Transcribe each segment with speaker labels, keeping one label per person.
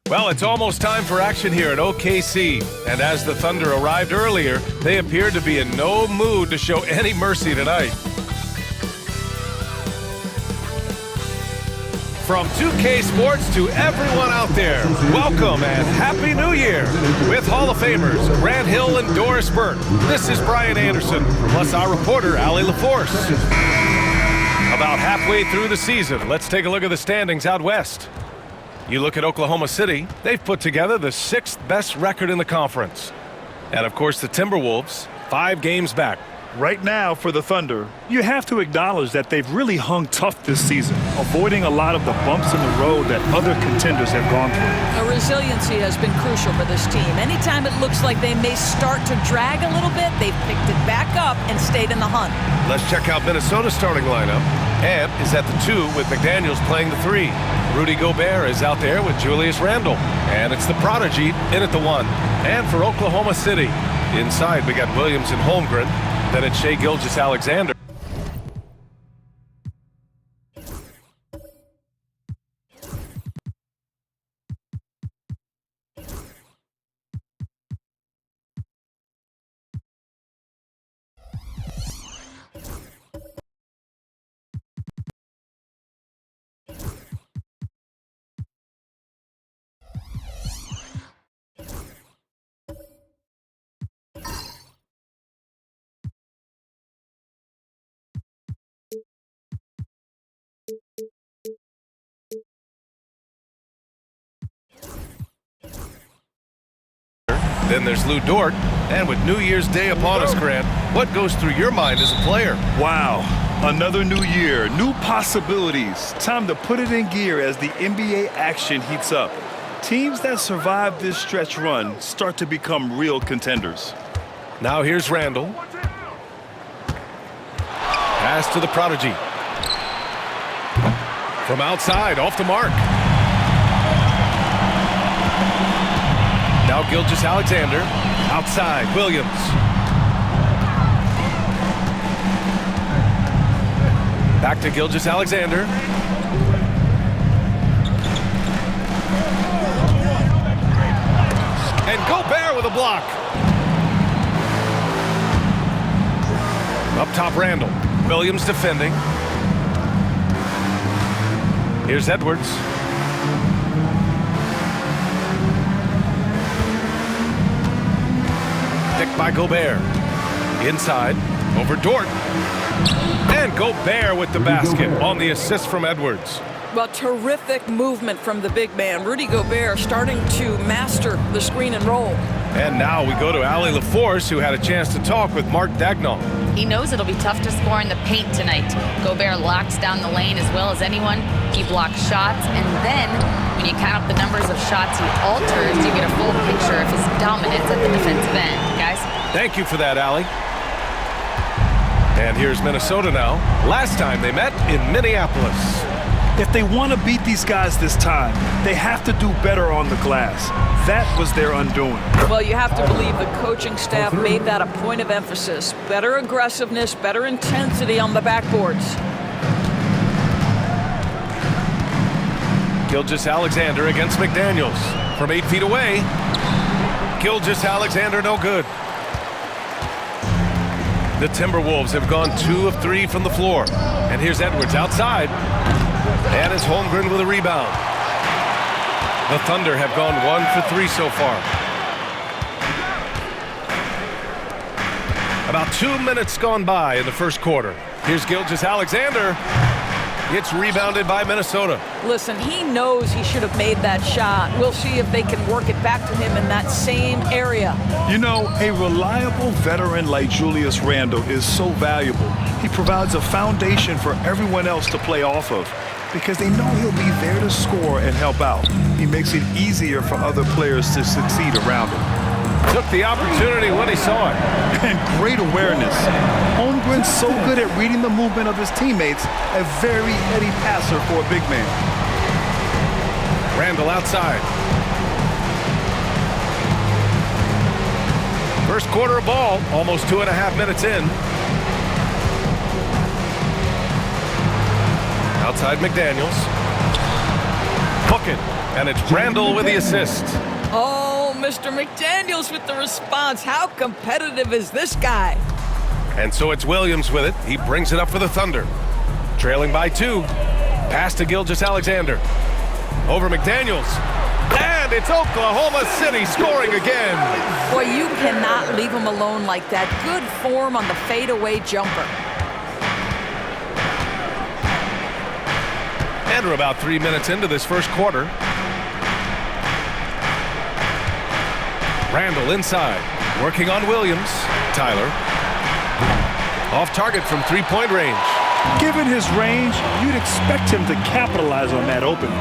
Speaker 1: Well, it's almost time for action here at OKC. And as the Thunder arrived earlier, they appeared to be in no mood to show any mercy tonight. From 2K Sports to everyone out there, welcome and Happy New Year with Hall of Famers Grant Hill and Doris Burke. This is Brian Anderson, plus our reporter, Allie LaForce. About halfway through the season, let's take a look at the standings out west. You look at Oklahoma City, they've put together the 6th best record in the conference. And of course the Timberwolves, 5 games back.
Speaker 2: Right now for the Thunder, you have to acknowledge that they've really hung tough this season, avoiding a lot of the bumps in the road that other contenders have gone through.
Speaker 3: Resiliency has been crucial for this team. Anytime it looks like they may start to drag a little bit, they've picked it back up and stayed in the hunt.
Speaker 1: Let's check out Minnesota's starting lineup. Ant is at the 2 with McDaniels playing the 3. Rudy Gobert is out there with Julius Randle. And it's the Prodigy in at the 1. And for Oklahoma City, inside we got Williams and Holmgren. Then it's Shai Gilgeous-Alexander. Then there's Lou Dort. And with New Year's Day upon us, Grant, what goes through your mind as a player?
Speaker 2: Wow, another new year, new possibilities. Time to put it in gear as the NBA action heats up. Teams that survive this stretch run start to become real contenders.
Speaker 1: Now here's Randle. Pass to the Prodigy. From outside, off the mark. Now Gilgeous-Alexander, outside, Williams. Back to Gilgeous-Alexander. And Gobert with a block. Up top, Randle. Williams defending. Here's Edwards. Picked by Gobert. Inside, over Dort. And Gobert with the basket on the assist from Edwards.
Speaker 3: Well, terrific movement from the big man. Rudy Gobert starting to master the screen and roll.
Speaker 1: And now we go to Allie LaForce, who had a chance to talk with Mark Daigneault.
Speaker 4: He knows it'll be tough to score in the paint tonight. Gobert locks down the lane as well as anyone. He blocks shots, and then when you count up the numbers of shots he alters, you get a full picture of his dominance at the defensive end. Guys?
Speaker 1: Thank you for that, Allie. And here's Minnesota now. Last time they met in Minneapolis.
Speaker 2: If they want to beat these guys this time, they have to do better on the glass. That was their undoing.
Speaker 3: Well, you have to believe the coaching staff made that a point of emphasis. Better aggressiveness, better intensity on the backboards.
Speaker 1: Gilgeous-Alexander against McDaniels. From 8 feet away. Gilgeous-Alexander no good. The Timberwolves have gone 2 of 3 from the floor. And here's Edwards outside. And it's Holmgren with a rebound. The Thunder have gone 1 for 3 so far. About 2 minutes gone by in the first quarter. Here's Gilgeous-Alexander. It's rebounded by Minnesota.
Speaker 3: Listen, he knows he should have made that shot. We'll see if they can work it back to him in that same area.
Speaker 2: You know, a reliable veteran like Julius Randle is so valuable. He provides a foundation for everyone else to play off of because they know he'll be there to score and help out. He makes it easier for other players to succeed around him.
Speaker 1: Took the opportunity when he saw it.
Speaker 2: And great awareness. Holmgren's so good at reading the movement of his teammates, a very heady passer for a big man.
Speaker 1: Randle outside. First quarter of ball, almost 2.5 minutes in. Outside McDaniels. Hook it. And it's Randall with the assist.
Speaker 3: Oh, Mr. McDaniels with the response. How competitive is this guy?
Speaker 1: And so it's Williams with it. He brings it up for the Thunder. Trailing by 2. Pass to Gilgeous-Alexander. Over McDaniels. And it's Oklahoma City scoring again.
Speaker 3: Boy, you cannot leave him alone like that. Good form on the fadeaway jumper.
Speaker 1: And we're about 3 minutes into this first quarter. Randall inside, working on Williams. Tyler. Off target from three-point range.
Speaker 2: Given his range, you'd expect him to capitalize on that opening.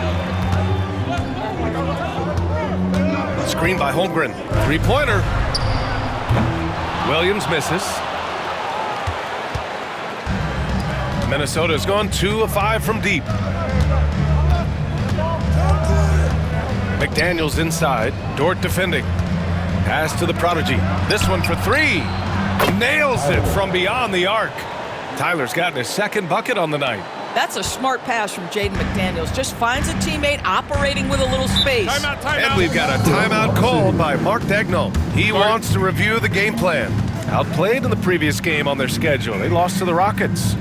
Speaker 1: Screen by Holmgren. Three-pointer. Williams misses. Minnesota's gone 2 of 5 from deep. McDaniels inside. Dort defending. Pass to the prodigy. This one for 3. Nails it from beyond the arc. Tyler's gotten his second bucket on the night.
Speaker 3: That's a smart pass from Jaden McDaniels. Just finds a teammate operating with a little space.
Speaker 1: Timeout. And we've got a timeout called by Mark Dagnall. He wants to review the game plan. Outplayed in the previous game on their schedule. They lost to the Rockets.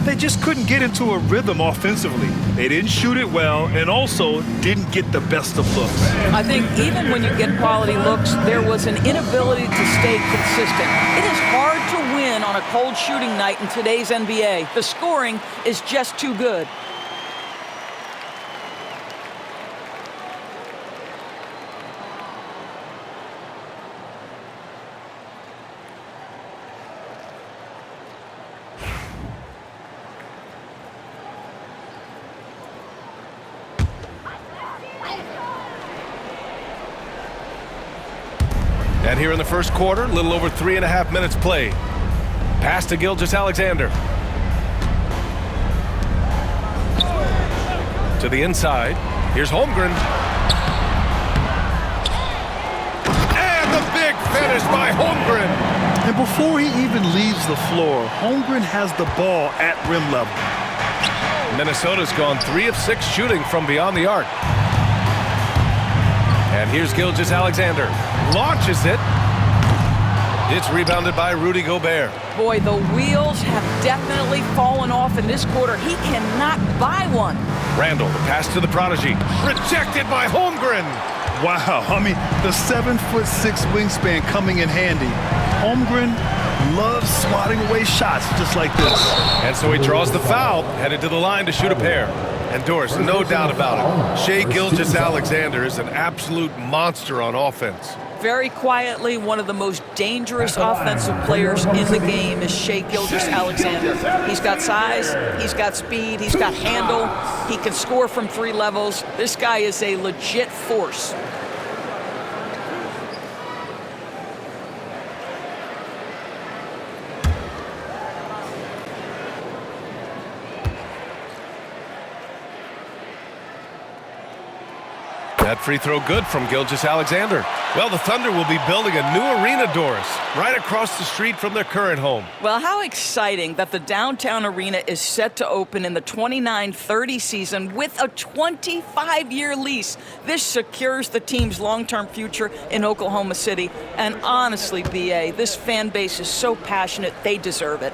Speaker 2: They just couldn't get into a rhythm offensively. They didn't shoot it well and also didn't get the best of looks.
Speaker 3: I think even when you get quality looks, there was an inability to stay consistent. It is hard to win on a cold shooting night in today's NBA. The scoring is just too good.
Speaker 1: And here in the first quarter, a little over 3.5 minutes played. Pass to Gilgeous-Alexander. To the inside. Here's Holmgren. And the big finish by Holmgren.
Speaker 2: And before he even leaves the floor, Holmgren has the ball at rim level.
Speaker 1: Minnesota's gone 3 of 6 shooting from beyond the arc. And here's Gilgeous-Alexander. Launches it. It's rebounded by Rudy Gobert.
Speaker 3: Boy, the wheels have definitely fallen off in this quarter. He cannot buy one.
Speaker 1: Randall, the pass to the prodigy. Rejected by Holmgren.
Speaker 2: Wow, I mean, the 7'6" wingspan coming in handy. Holmgren loves swatting away shots just like this.
Speaker 1: And so he draws the foul, headed to the line to shoot a pair. And Doris, no doubt about it, Shai Gilgeous-Alexander is an absolute monster on offense.
Speaker 3: Very quietly, one of the most dangerous offensive players in the game is Shai Gilgeous-Alexander. He's got size, he's got speed, he's got handle, he can score from 3 levels. This guy is a legit force.
Speaker 1: That free throw good from Gilgeous-Alexander. Well, the Thunder will be building a new arena, Doris, right across the street from their current home.
Speaker 3: Well, how exciting that the downtown arena is set to open in the 29-30 season with a 25-year lease. This secures the team's long-term future in Oklahoma City. And honestly, B.A., this fan base is so passionate, they deserve it.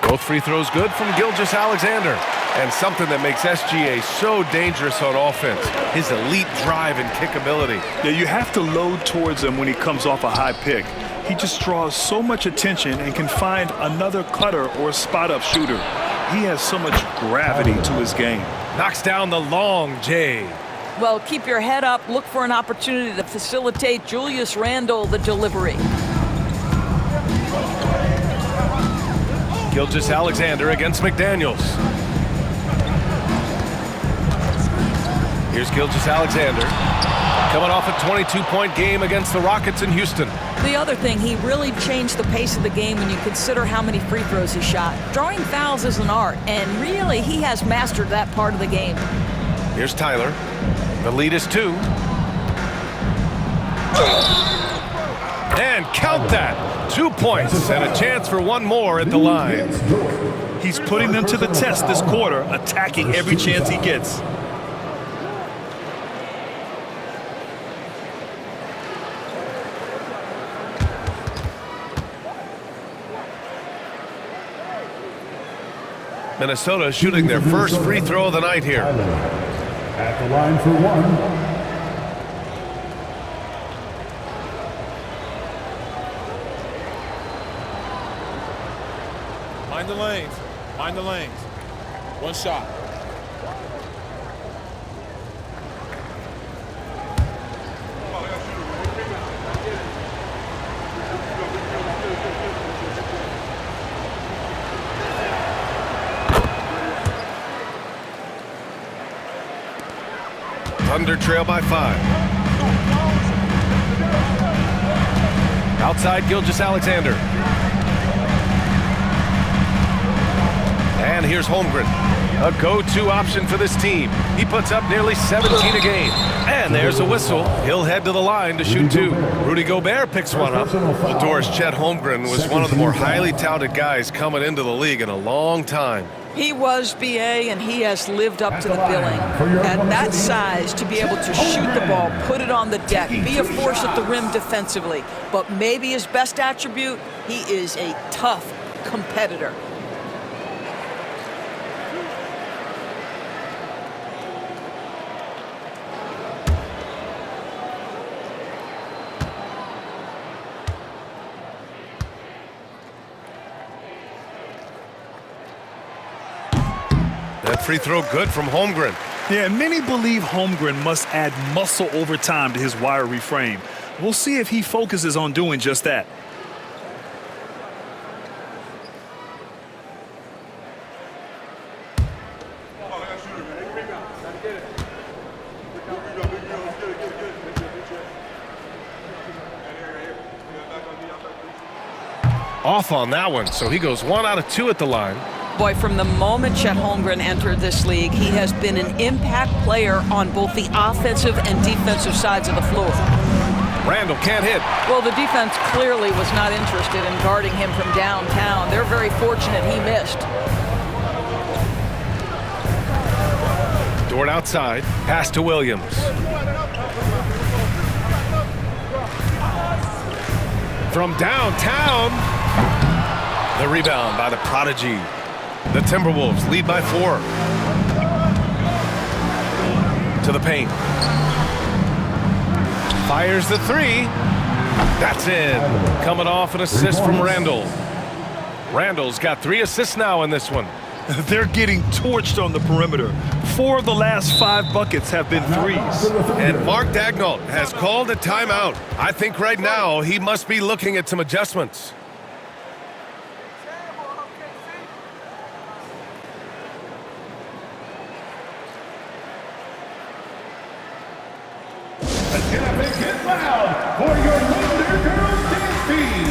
Speaker 1: Both free throws good from Gilgeous-Alexander. And something that makes SGA so dangerous on offense, his elite drive and kickability.
Speaker 2: Yeah, you have to load towards him when he comes off a high pick. He just draws so much attention and can find another cutter or a spot-up shooter. He has so much gravity to his game.
Speaker 1: Knocks down the long J.
Speaker 3: Well, keep your head up. Look for an opportunity to facilitate Julius Randle the delivery.
Speaker 1: Gilgeous-Alexander against McDaniels. Here's Gilgeous-Alexander, coming off a 22-point game against the Rockets in Houston.
Speaker 3: The other thing, he really changed the pace of the game when you consider how many free throws he shot. Drawing fouls is an art, and really, he has mastered that part of the game.
Speaker 1: Here's Tyler. The lead is 2. And count that. 2 points and a chance for one more at the line.
Speaker 2: He's putting them to the test this quarter, attacking every chance he gets.
Speaker 1: Minnesota shooting their first free throw of the night here.
Speaker 5: At the line for one.
Speaker 6: Mind the lanes. Mind the lanes. One shot.
Speaker 1: Thunder trail by 5. Outside Gilgeous-Alexander. And here's Holmgren, a go-to option for this team. He puts up nearly 17 a game. And there's a whistle. He'll head to the line to shoot 2. Rudy Gobert picks one up. Well, Doris, Chet Holmgren was one of the more highly touted guys coming into the league in a long time.
Speaker 3: He was, B.A., and he has lived up to the billing. At that size, to be able to shoot the ball, put it on the deck, be a force at the rim defensively. But maybe his best attribute, he is a tough competitor.
Speaker 1: That free throw good from Holmgren.
Speaker 2: Yeah, and many believe Holmgren must add muscle over time to his wiry frame. We'll see if he focuses on doing just that.
Speaker 1: Off on that one, so he goes 1 out of 2 at the line.
Speaker 3: Boy, from the moment Chet Holmgren entered this league, he has been an impact player on both the offensive and defensive sides of the floor.
Speaker 1: Randall can't hit.
Speaker 3: Well, the defense clearly was not interested in guarding him from downtown. They're very fortunate he missed.
Speaker 1: Dort outside, pass to Williams. From downtown, the rebound by the prodigy. The Timberwolves lead by 4. To the paint. Fires the 3. That's in. Coming off an assist from Randall. Randall's got 3 assists now in this one.
Speaker 2: They're getting torched on the perimeter. 4 of the last 5 buckets have been threes.
Speaker 1: And Mark Daigneault has called a timeout. I think right now he must be looking at some adjustments.
Speaker 5: Get up and get loud for your Thunder Girls dance team.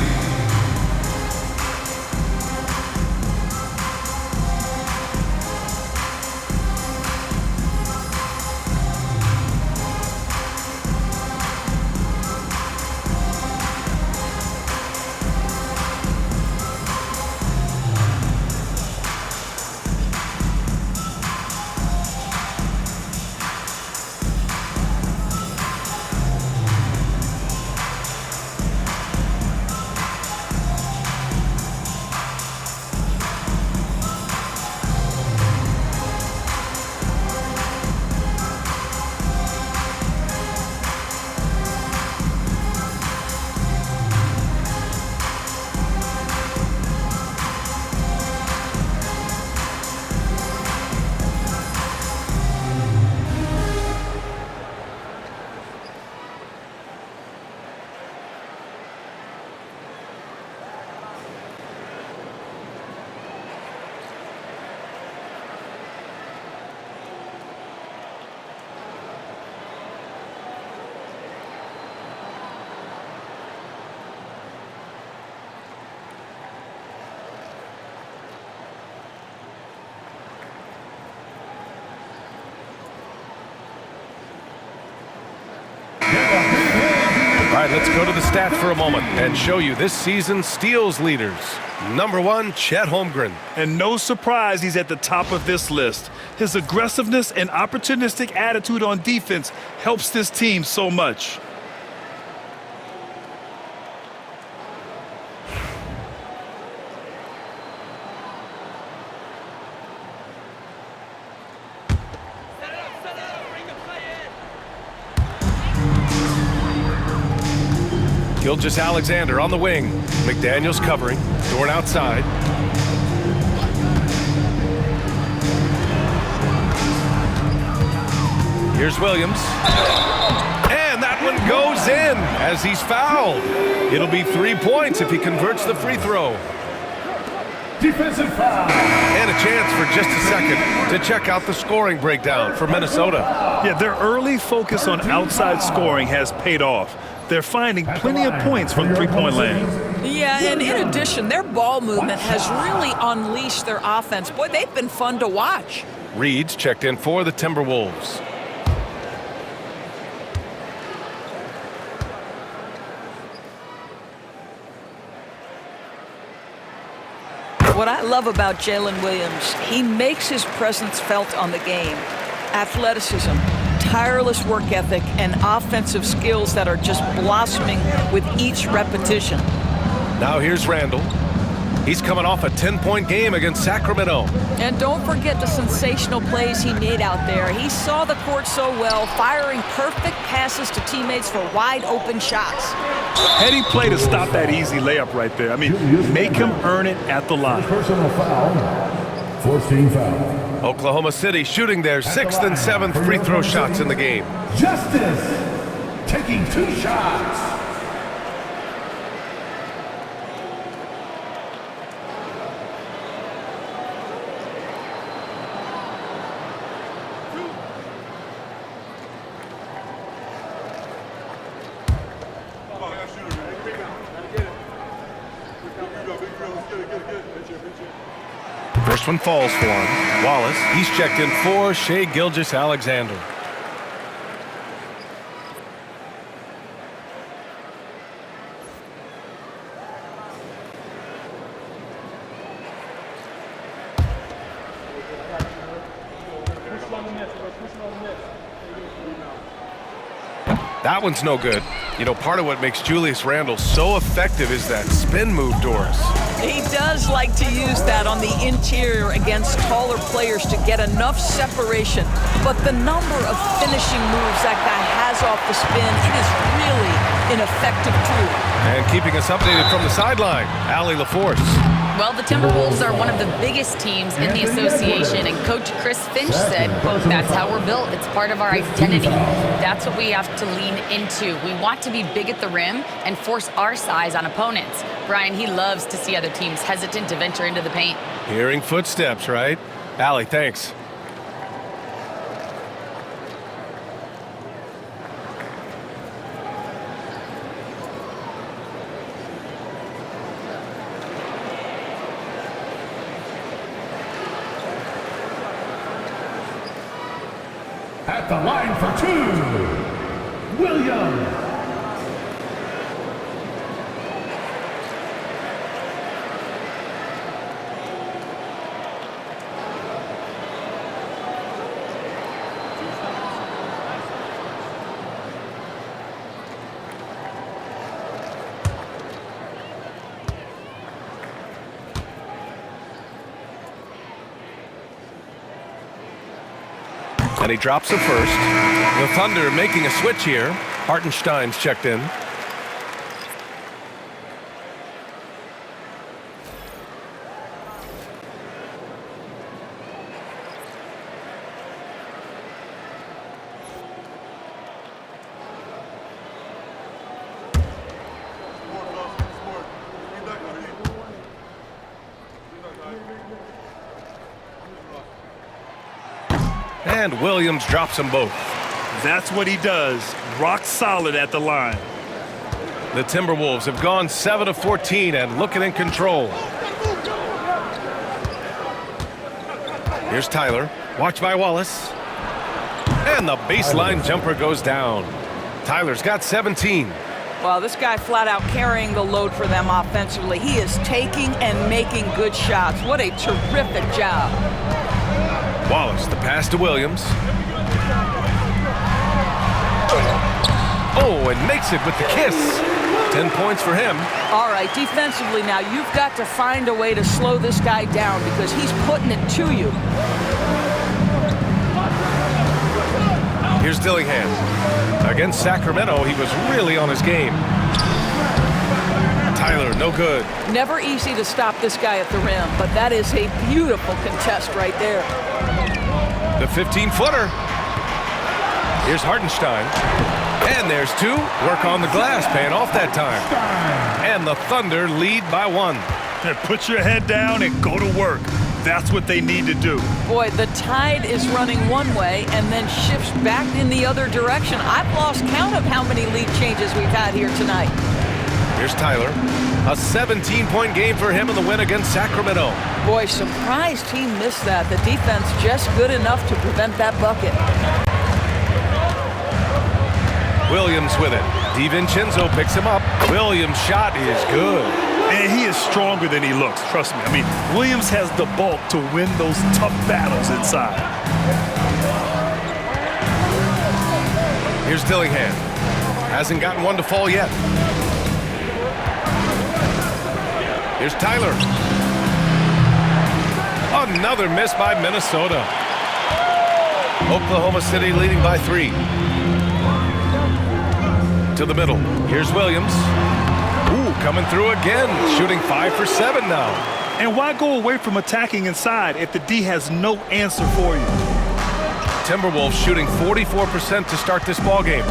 Speaker 1: All right, let's go to the stats for a moment and show you this season's steals leaders. Number 1, Chet Holmgren.
Speaker 2: And no surprise he's at the top of this list. His aggressiveness and opportunistic attitude on defense helps this team so much.
Speaker 1: Gilgeous-Alexander on the wing. McDaniels covering. Dort outside. Here's Williams. And that one goes in as he's fouled. It'll be 3 points if he converts the free throw.
Speaker 5: Defensive foul.
Speaker 1: And a chance for just a second to check out the scoring breakdown for Minnesota.
Speaker 2: Yeah, their early focus on outside scoring has paid off. They're finding plenty of points from three-point land.
Speaker 3: Yeah, and in addition, their ball movement has really unleashed their offense. Boy, they've been fun to watch.
Speaker 1: Reed's checked in for the Timberwolves.
Speaker 3: What I love about Jalen Williams, he makes his presence felt on the game. Athleticism, tireless work ethic, and offensive skills that are just blossoming with each repetition.
Speaker 1: Now here's Randall. He's coming off a 10-point game against Sacramento.
Speaker 3: And don't forget the sensational plays he made out there. He saw the court so well, firing perfect passes to teammates for wide-open shots.
Speaker 2: Heady play to stop that easy layup right there. I mean, make him earn it at the line.
Speaker 5: Personal foul. Forced team foul.
Speaker 1: Oklahoma City shooting their 6th and 7th free throw shots in the game.
Speaker 5: Justice taking 2 shots.
Speaker 1: First one falls for him. Wallace, he's checked in for Shai Gilgeous-Alexander. That one's no good. You know, part of what makes Julius Randle so effective is that spin move, Doris.
Speaker 3: He does like to use that on the interior against taller players to get enough separation. But the number of finishing moves that guy has off the spin, it is really an effective tool.
Speaker 1: And keeping us updated from the sideline, Allie LaForce.
Speaker 4: Well, the Timberwolves are one of the biggest teams in the association, and Coach Chris Finch said, quote, "That's how we're built. It's part of our identity. That's what we have to lean into. We want to be big at the rim and force our size on opponents." Brian, he loves to see other teams hesitant to venture into the paint.
Speaker 1: Hearing footsteps, right? Allie, thanks.
Speaker 5: At the line for 2, Williams.
Speaker 1: And he drops it first. The Thunder making a switch here. Hartenstein's checked in. And Williams drops them both.
Speaker 2: That's what he does. Rock solid at the line.
Speaker 1: The Timberwolves have gone 7 of 14 and looking in control. Here's Tyler. Watched by Wallace. And the baseline jumper goes down. Tyler's got 17.
Speaker 3: Well, this guy flat out carrying the load for them offensively. He is taking and making good shots. What a terrific job.
Speaker 1: Wallace, the pass to Williams. Oh, and makes it with the kiss. 10 points for him.
Speaker 3: All right, defensively now, you've got to find a way to slow this guy down because he's putting it to you.
Speaker 1: Here's Dillingham. Against Sacramento, he was really on his game. Tyler, no good.
Speaker 3: Never easy to stop this guy at the rim, but that is a beautiful contest right there.
Speaker 1: The 15-footer. Here's Hartenstein. And there's two. Work on the glass, paying off that time. And the Thunder lead by 1.
Speaker 2: Put your head down and go to work. That's what they need to do.
Speaker 3: Boy, the tide is running one way and then shifts back in the other direction. I've lost count of how many lead changes we've had here tonight.
Speaker 1: Here's Tyler. A 17-point game for him in the win against Sacramento.
Speaker 3: Boy, surprised he missed that. The defense just good enough to prevent that bucket.
Speaker 1: Williams with it. DiVincenzo picks him up. Williams' shot is good.
Speaker 2: And he is stronger than he looks, trust me. I mean, Williams has the bulk to win those tough battles inside.
Speaker 1: Here's Dillingham. Hasn't gotten one to fall yet. Here's Tyler. Another miss by Minnesota. Oklahoma City leading by 3. To the middle. Here's Williams. Ooh, coming through again. Shooting 5 for 7 now.
Speaker 2: And why go away from attacking inside if the D has no answer for you?
Speaker 1: Timberwolves shooting 44% to start this ball game.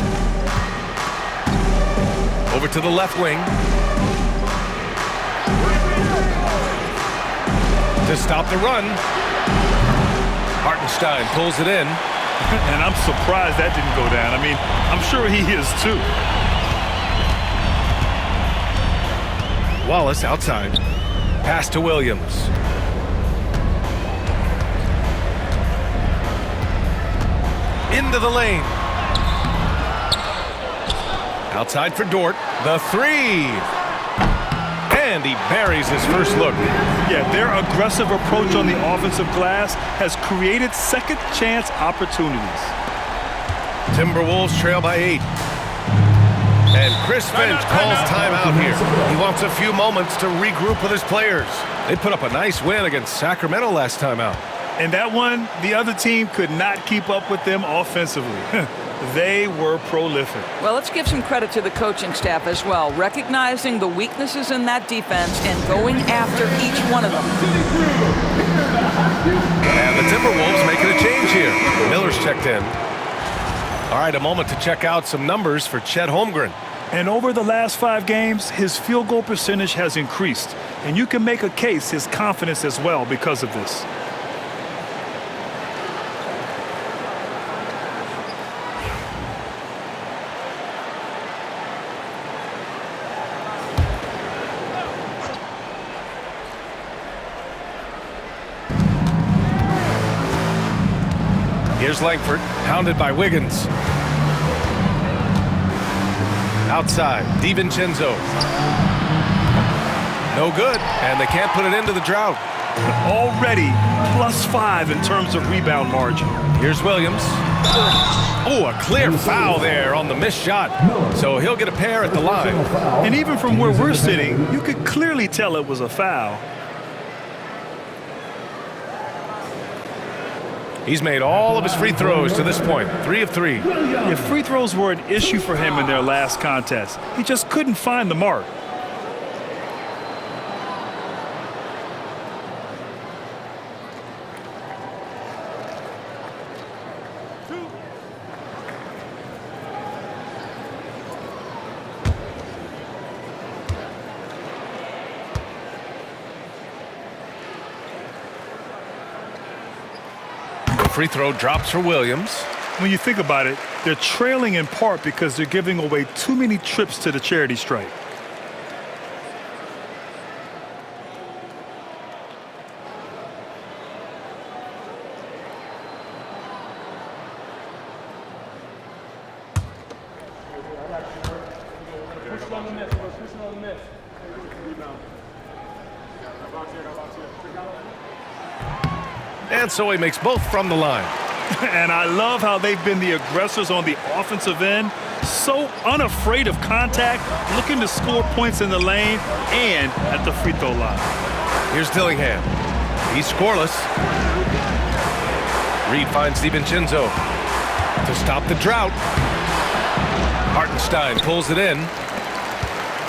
Speaker 1: Over to the left wing. To stop the run. Hartenstein pulls it in.
Speaker 2: And I'm surprised that didn't go down. I mean, I'm sure he is too.
Speaker 1: Wallace outside. Pass to Williams. Into the lane. Outside for Dort. The 3. And he buries his first look.
Speaker 2: Yeah, their aggressive approach on the offensive glass has created second chance opportunities.
Speaker 1: Timberwolves trail by 8. And Chris Finch calls timeout here. He wants a few moments to regroup with his players. They put up a nice win against Sacramento last time out.
Speaker 2: And that one, the other team could not keep up with them offensively. They were prolific.
Speaker 3: Well, let's give some credit to the coaching staff as well, recognizing the weaknesses in that defense and going after each one of them.
Speaker 1: And the Timberwolves making a change here. Miller's checked in. All right, a moment to check out some numbers for Chet Holmgren.
Speaker 2: And over the last 5 games, his field goal percentage has increased. And you can make a case his confidence as well because of this.
Speaker 1: Here's Langford, hounded by Wiggins. Outside, DiVincenzo. No good, and they can't put it into the drought.
Speaker 2: Already +5 in terms of rebound margin.
Speaker 1: Here's Williams. Oh, a clear foul there on the missed shot. So he'll get a pair at the line.
Speaker 2: And even from where we're sitting, you could clearly tell it was a foul.
Speaker 1: He's made all of his free throws to this point, 3 of 3.
Speaker 2: If free throws were an issue for him in their last contest, he just couldn't find the mark.
Speaker 1: Free throw drops for Williams.
Speaker 2: When you think about it, they're trailing in part because they're giving away too many trips to the charity stripe.
Speaker 1: And so he makes both from the line.
Speaker 2: And I love how they've been the aggressors on the offensive end. So unafraid of contact, looking to score points in the lane and at the free throw line.
Speaker 1: Here's Dillingham. He's scoreless. Reed finds DiVincenzo to stop the drought. Hartenstein pulls it in.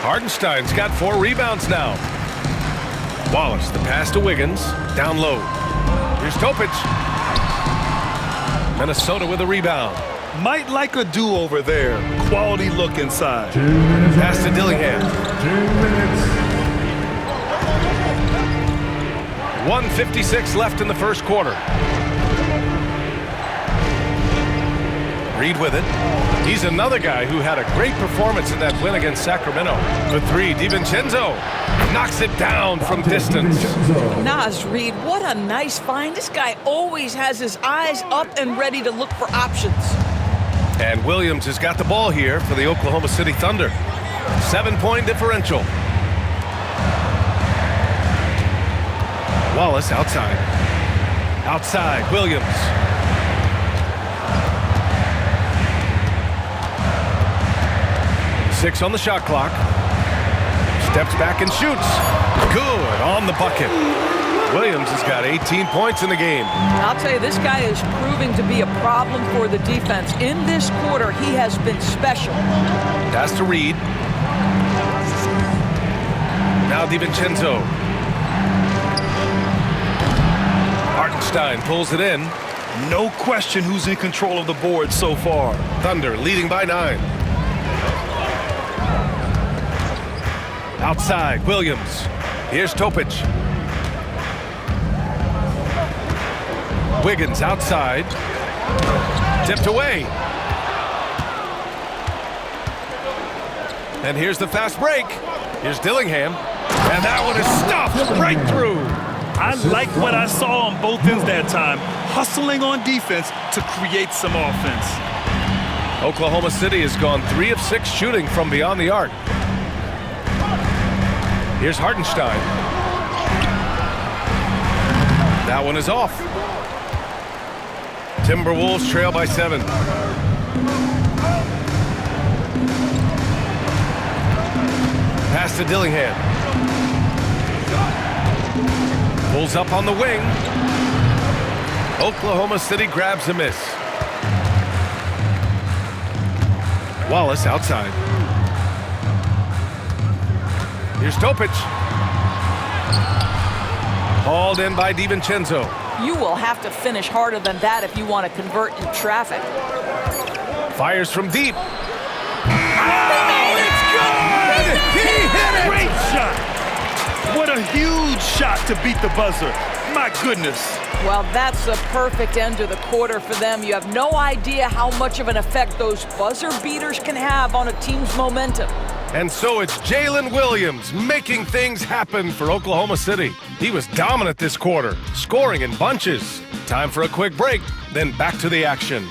Speaker 1: Hardenstein's got 4 rebounds now. Wallace, the pass to Wiggins. Down low. Here's Topic. Minnesota with a rebound.
Speaker 2: Might like a do-over there. Quality look inside.
Speaker 5: 2 minutes.
Speaker 1: Pass to Dillingham.
Speaker 5: 2 minutes.
Speaker 1: 1:56 left in the first quarter. Reed with it. He's another guy who had a great performance in that win against Sacramento. The 3, DiVincenzo knocks it down from distance.
Speaker 3: Naz Reed, what a nice find. This guy always has his eyes up and ready to look for options.
Speaker 1: And Williams has got the ball here for the Oklahoma City Thunder. 7-point differential. Wallace outside. Outside, Williams. Six on the shot clock. Steps back and shoots. Good on the bucket. Williams has got 18 points in the game.
Speaker 3: I'll tell you, this guy is proving to be a problem for the defense. In this quarter, he has been special.
Speaker 1: Pass to Reed. Now DiVincenzo. Hartenstein pulls it in.
Speaker 2: No question who's in control of the board so far.
Speaker 1: Thunder leading by 9. Outside, Williams. Here's Topic. Wiggins outside. Tipped away. And here's the fast break. Here's Dillingham. And that one is stuffed right through.
Speaker 2: I like what I saw on both ends that time. Hustling on defense to create some offense.
Speaker 1: Oklahoma City has gone 3 of 6 shooting from beyond the arc. Here's Hartenstein. That one is off. Timberwolves trail by 7. Pass to Dillingham. Pulls up on the wing. Oklahoma City grabs a miss. Wallace outside. Here's Topic. Hauled in by DiVincenzo.
Speaker 3: You will have to finish harder than that if you want to convert in traffic.
Speaker 1: Fires from deep. Oh, it's good! He hit it!
Speaker 2: Great shot! What a huge shot to beat the buzzer. My goodness.
Speaker 3: Well, that's a perfect end to the quarter for them. You have no idea how much of an effect those buzzer beaters can have on a team's momentum.
Speaker 1: And so it's Jalen Williams making things happen for Oklahoma City. He was dominant this quarter, scoring in bunches. Time for a quick break, then back to the action.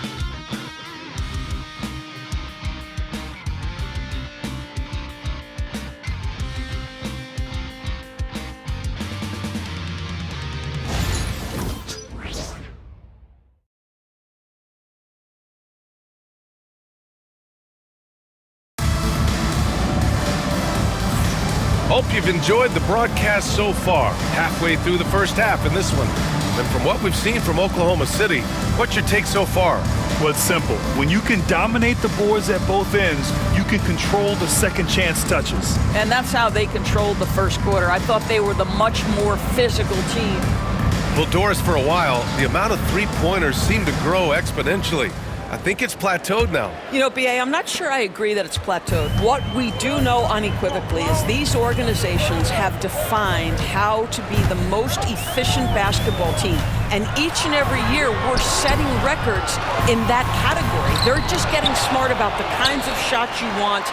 Speaker 1: Hope you've enjoyed the broadcast so far. Halfway through the first half in this one. And from what we've seen from Oklahoma City, what's your take so far?
Speaker 2: Well, it's simple. When you can dominate the boards at both ends, you can control the second chance touches.
Speaker 3: And that's how they controlled the first quarter. I thought they were the much more physical team.
Speaker 1: Well, Doris, for a while, the amount of three-pointers seemed to grow exponentially. I think it's plateaued now.
Speaker 3: You know, B.A., I'm not sure I agree that it's plateaued. What we do know unequivocally is these organizations have defined how to be the most efficient basketball team. And each and every year, we're setting records in that category. They're just getting smart about the kinds of shots you want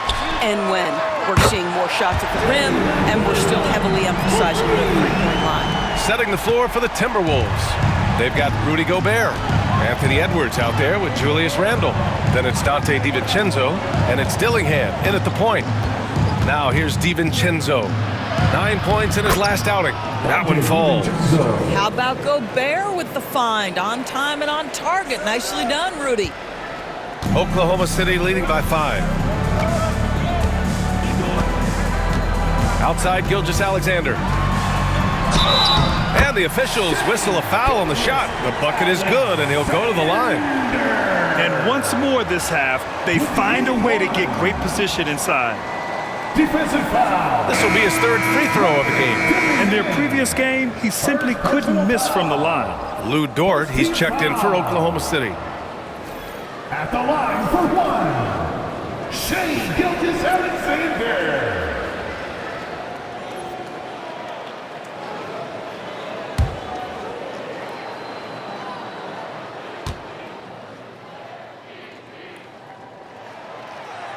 Speaker 3: and when. We're seeing more shots at the rim, and we're still heavily emphasizing the three-point line.
Speaker 1: Setting the floor for the Timberwolves. They've got Rudy Gobert, Anthony Edwards out there with Julius Randle. Then it's Dante DiVincenzo, and it's Dillingham in at the point. Now here's DiVincenzo. 9 points in his last outing. That one falls.
Speaker 3: How about Gobert with the find? On time and on target. Nicely done, Rudy.
Speaker 1: Oklahoma City leading by 5. Outside Gilgeous-Alexander. And the officials whistle a foul on the shot. The bucket is good, and he'll go to the line.
Speaker 2: And once more this half, they find a way to get great position inside.
Speaker 5: Defensive foul.
Speaker 1: This will be his third free throw of the game.
Speaker 2: In their previous game, he simply couldn't miss from the line.
Speaker 1: Lou Dort, he's checked in for Oklahoma City.
Speaker 5: At the line for one, Shea Gilgeous-Alexander.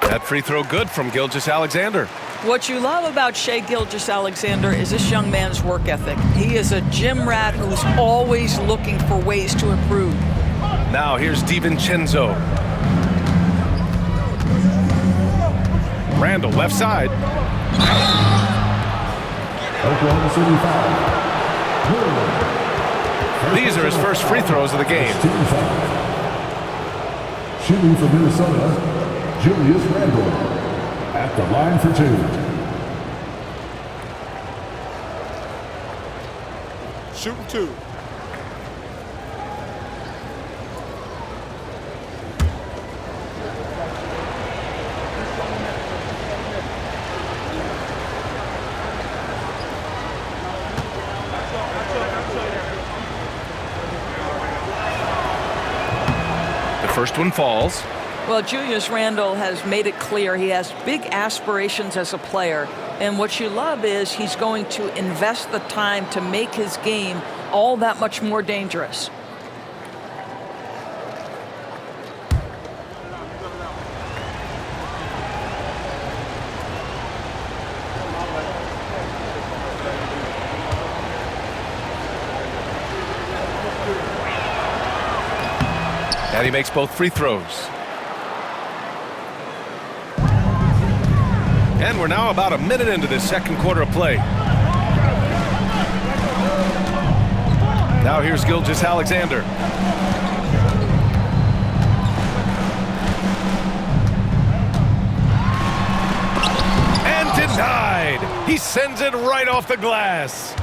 Speaker 1: That free throw good from Gilgeous-Alexander.
Speaker 3: What you love about Shea Gilgeous-Alexander is this young man's work ethic. He is a gym rat who's always looking for ways to improve.
Speaker 1: Now here's DiVincenzo. Randall, left side.
Speaker 5: Oklahoma City foul.
Speaker 1: These are his first free throws of the game.
Speaker 5: Shooting for Minnesota, Julius Randle. At the line for two.
Speaker 6: Shooting two.
Speaker 1: The first one falls.
Speaker 3: Well, Julius Randle has made it clear he has big aspirations as a player. And what you love is he's going to invest the time to make his game all that much more dangerous.
Speaker 1: And he makes both free throws. And we're now about a minute into this second quarter of play. Now here's Gilgeous-Alexander. And denied. He sends it right off the glass.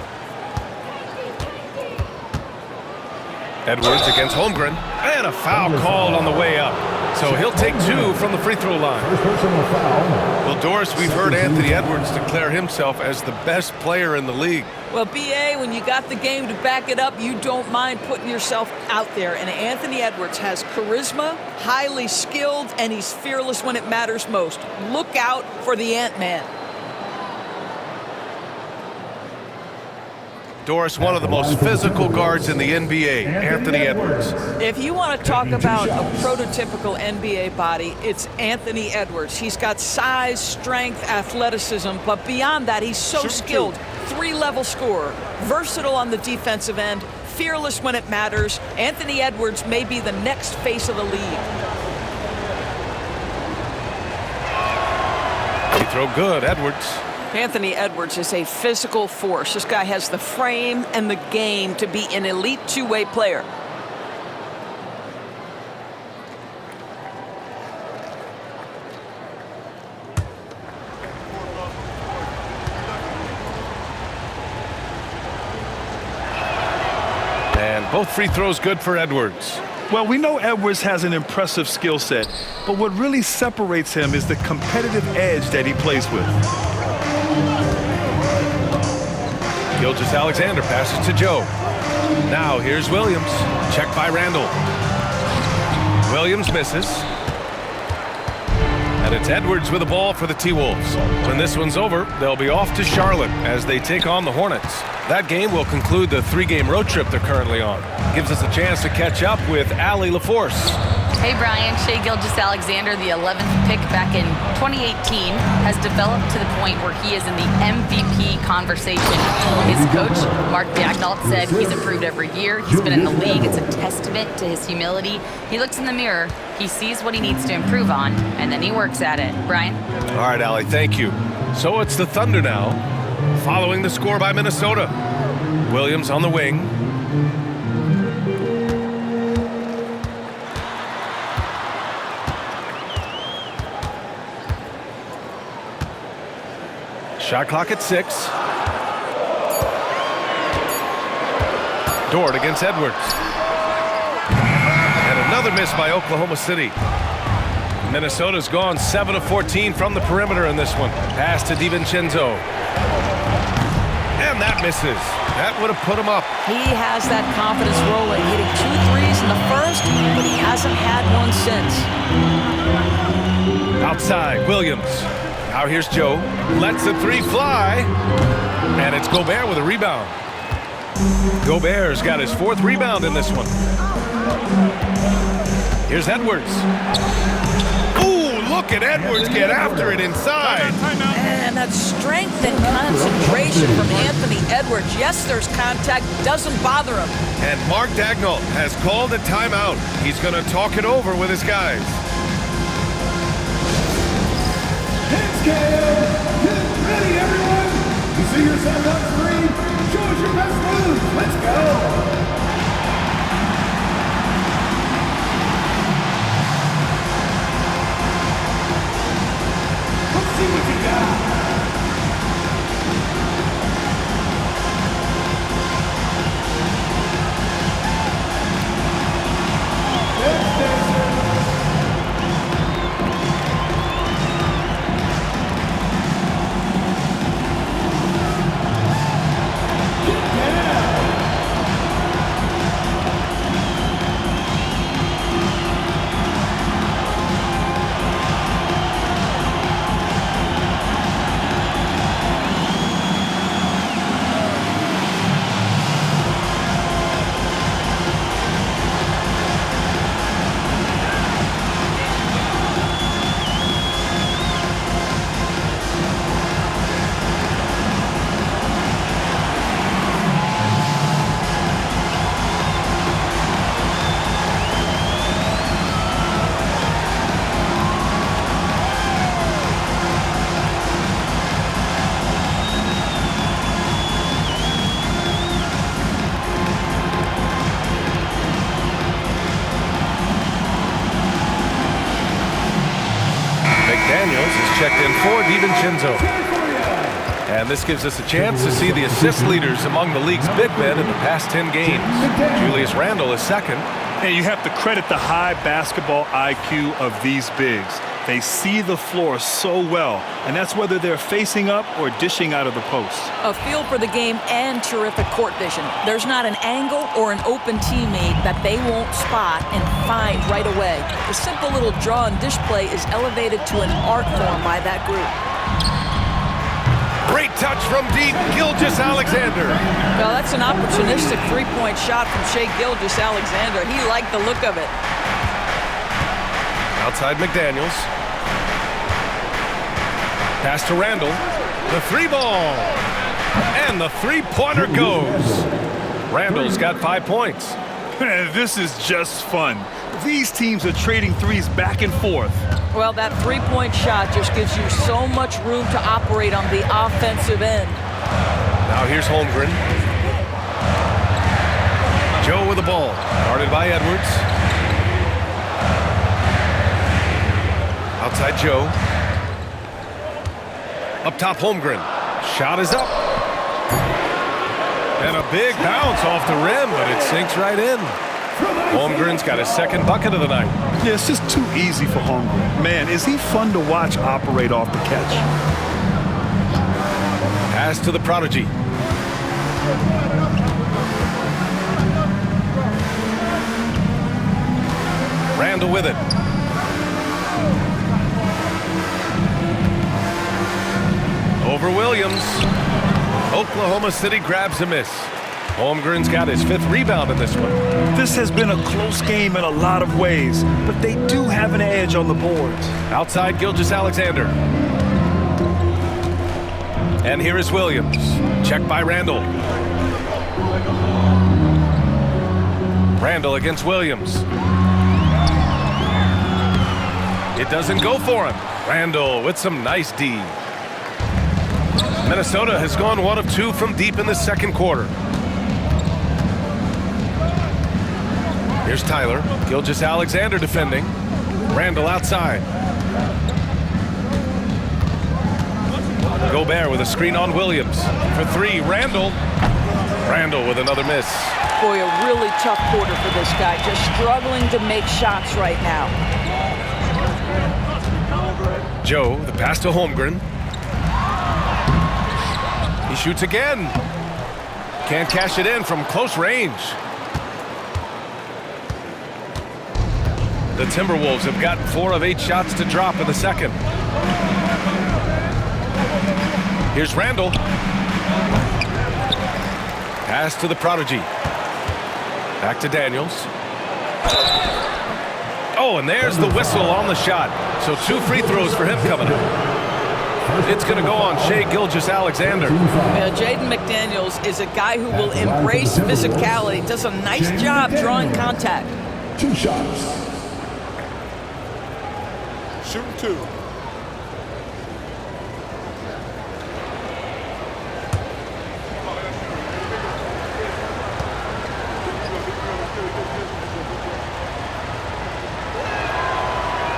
Speaker 1: Edwards against Holmgren. And a foul called on the way up. So he'll take two from the free throw line.
Speaker 5: First personal foul.
Speaker 1: Well, Doris, we've heard Anthony Edwards declare himself as the best player in the league.
Speaker 3: Well, B.A., when you got the game to back it up, you don't mind putting yourself out there. And Anthony Edwards has charisma, highly skilled, and he's fearless when it matters most. Look out for the Ant-Man.
Speaker 1: Doris, one of the most physical guards in the NBA, Anthony Edwards.
Speaker 3: If you want to talk about a prototypical NBA body, it's Anthony Edwards. He's got size, strength, athleticism, but beyond that, he's so skilled. Three-level scorer, versatile on the defensive end, fearless when it matters. Anthony Edwards may be the next face of the league.
Speaker 1: Free throw good, Edwards.
Speaker 3: Anthony Edwards is a physical force. This guy has the frame and the game to be an elite two-way player.
Speaker 1: And both free throws good for Edwards.
Speaker 2: Well, we know Edwards has an impressive skill set, but what really separates him is the competitive edge that he plays with.
Speaker 1: Gilgeous-Alexander passes to Joe. Now here's Williams. Checked by Randall. Williams misses. And it's Edwards with the ball for the T-Wolves. When this one's over, they'll be off to Charlotte as they take on the Hornets. That game will conclude the three-game road trip they're currently on. Gives us a chance to catch up with Allie LaForce.
Speaker 4: Hey, Brian. Shea Gilgeous-Alexander, the 11th pick back in 2018, has developed to the point where he is in the MVP conversation. His coach, Mark Daignault, said he's improved every year. He's been in the league. It's a testament to his humility. He looks in the mirror, he sees what he needs to improve on, and then he works at it. Brian?
Speaker 1: All right, Allie, thank you. So it's the Thunder now, following the score by Minnesota. Williams on the wing. Shot clock at 6. Dort against Edwards. And another miss by Oklahoma City. Minnesota's gone 7 of 14 from the perimeter in this one. Pass to DiVincenzo. And that misses. That would have put him up.
Speaker 3: He has that confidence rolling, hitting 2 threes in the first, but he hasn't had one since.
Speaker 1: Outside, Williams. Now here's Joe. Lets the three fly. And it's Gobert with a rebound. Gobert's got his 4th rebound in this one. Here's Edwards. Ooh, look at Edwards get after it inside.
Speaker 3: And that strength and concentration from Anthony Edwards. Yes, there's contact, doesn't bother him.
Speaker 1: And Mark Daigneault has called a timeout. He's going to talk it over with his guys.
Speaker 5: It's game. Get ready, everyone. You see yourself on screen? Show us your best moves. Let's go. Let's see what you got.
Speaker 1: Checked in for DiVincenzo. And this gives us a chance to see the assist leaders among the league's big men in the past 10 games. Julius Randle is second.
Speaker 2: And you have to credit the high basketball IQ of these bigs. They see the floor so well, and that's whether they're facing up or dishing out of the post.
Speaker 3: A feel for the game and terrific court vision. There's not an angle or an open teammate that they won't spot and find right away. The simple little draw and dish play is elevated to an art form by that group.
Speaker 1: Great touch from deep, Gilgeous-Alexander.
Speaker 3: Well, that's an opportunistic three-point shot from Shai Gilgeous-Alexander. He liked the look of it.
Speaker 1: Outside McDaniels. Pass to Randle. The 3-ball. And the 3-pointer goes. Randle's got 5 points.
Speaker 2: This is just fun. These teams are trading threes back and forth.
Speaker 3: Well, that 3-point shot just gives you so much room to operate on the offensive end.
Speaker 1: Now here's Holmgren. Joe with the ball. Guarded by Edwards. Outside Joe. Up top, Holmgren. Shot is up. And a big bounce off the rim, but it sinks right in. Holmgren's got his 2nd bucket of the night.
Speaker 2: Yeah, it's just too easy for Holmgren. Man, is he fun to watch operate off the catch.
Speaker 1: Pass to the prodigy. Randle with it. Over Williams. Oklahoma City grabs a miss. Holmgren's got his 5th rebound in this one.
Speaker 2: This has been a close game in a lot of ways, but they do have an edge on the boards.
Speaker 1: Outside Gilgeous-Alexander. And here is Williams. Checked by Randle. Randle against Williams. It doesn't go for him. Randle with some nice D. Minnesota has gone 1 of 2 from deep in the 2nd quarter. Here's Tyler. Gilgeous-Alexander defending. Randle outside. Gobert with a screen on Williams. For 3, Randle. Randle with another miss.
Speaker 3: Boy, a really tough quarter for this guy. Just struggling to make shots right now.
Speaker 1: Joe, the pass to Holmgren. He shoots again. Can't cash it in from close range. The Timberwolves have got 4 of 8 shots to drop in the second. Here's Randall. Pass to the prodigy. Back to Daniels. Oh, and there's the whistle on the shot. So 2 free throws for him coming up. It's going to go on Shai Gilgeous-Alexander.
Speaker 3: Yeah, Jaden McDaniels is a guy who will embrace physicality. Does a nice job drawing contact.
Speaker 5: 2 shots.
Speaker 6: Shooting 2.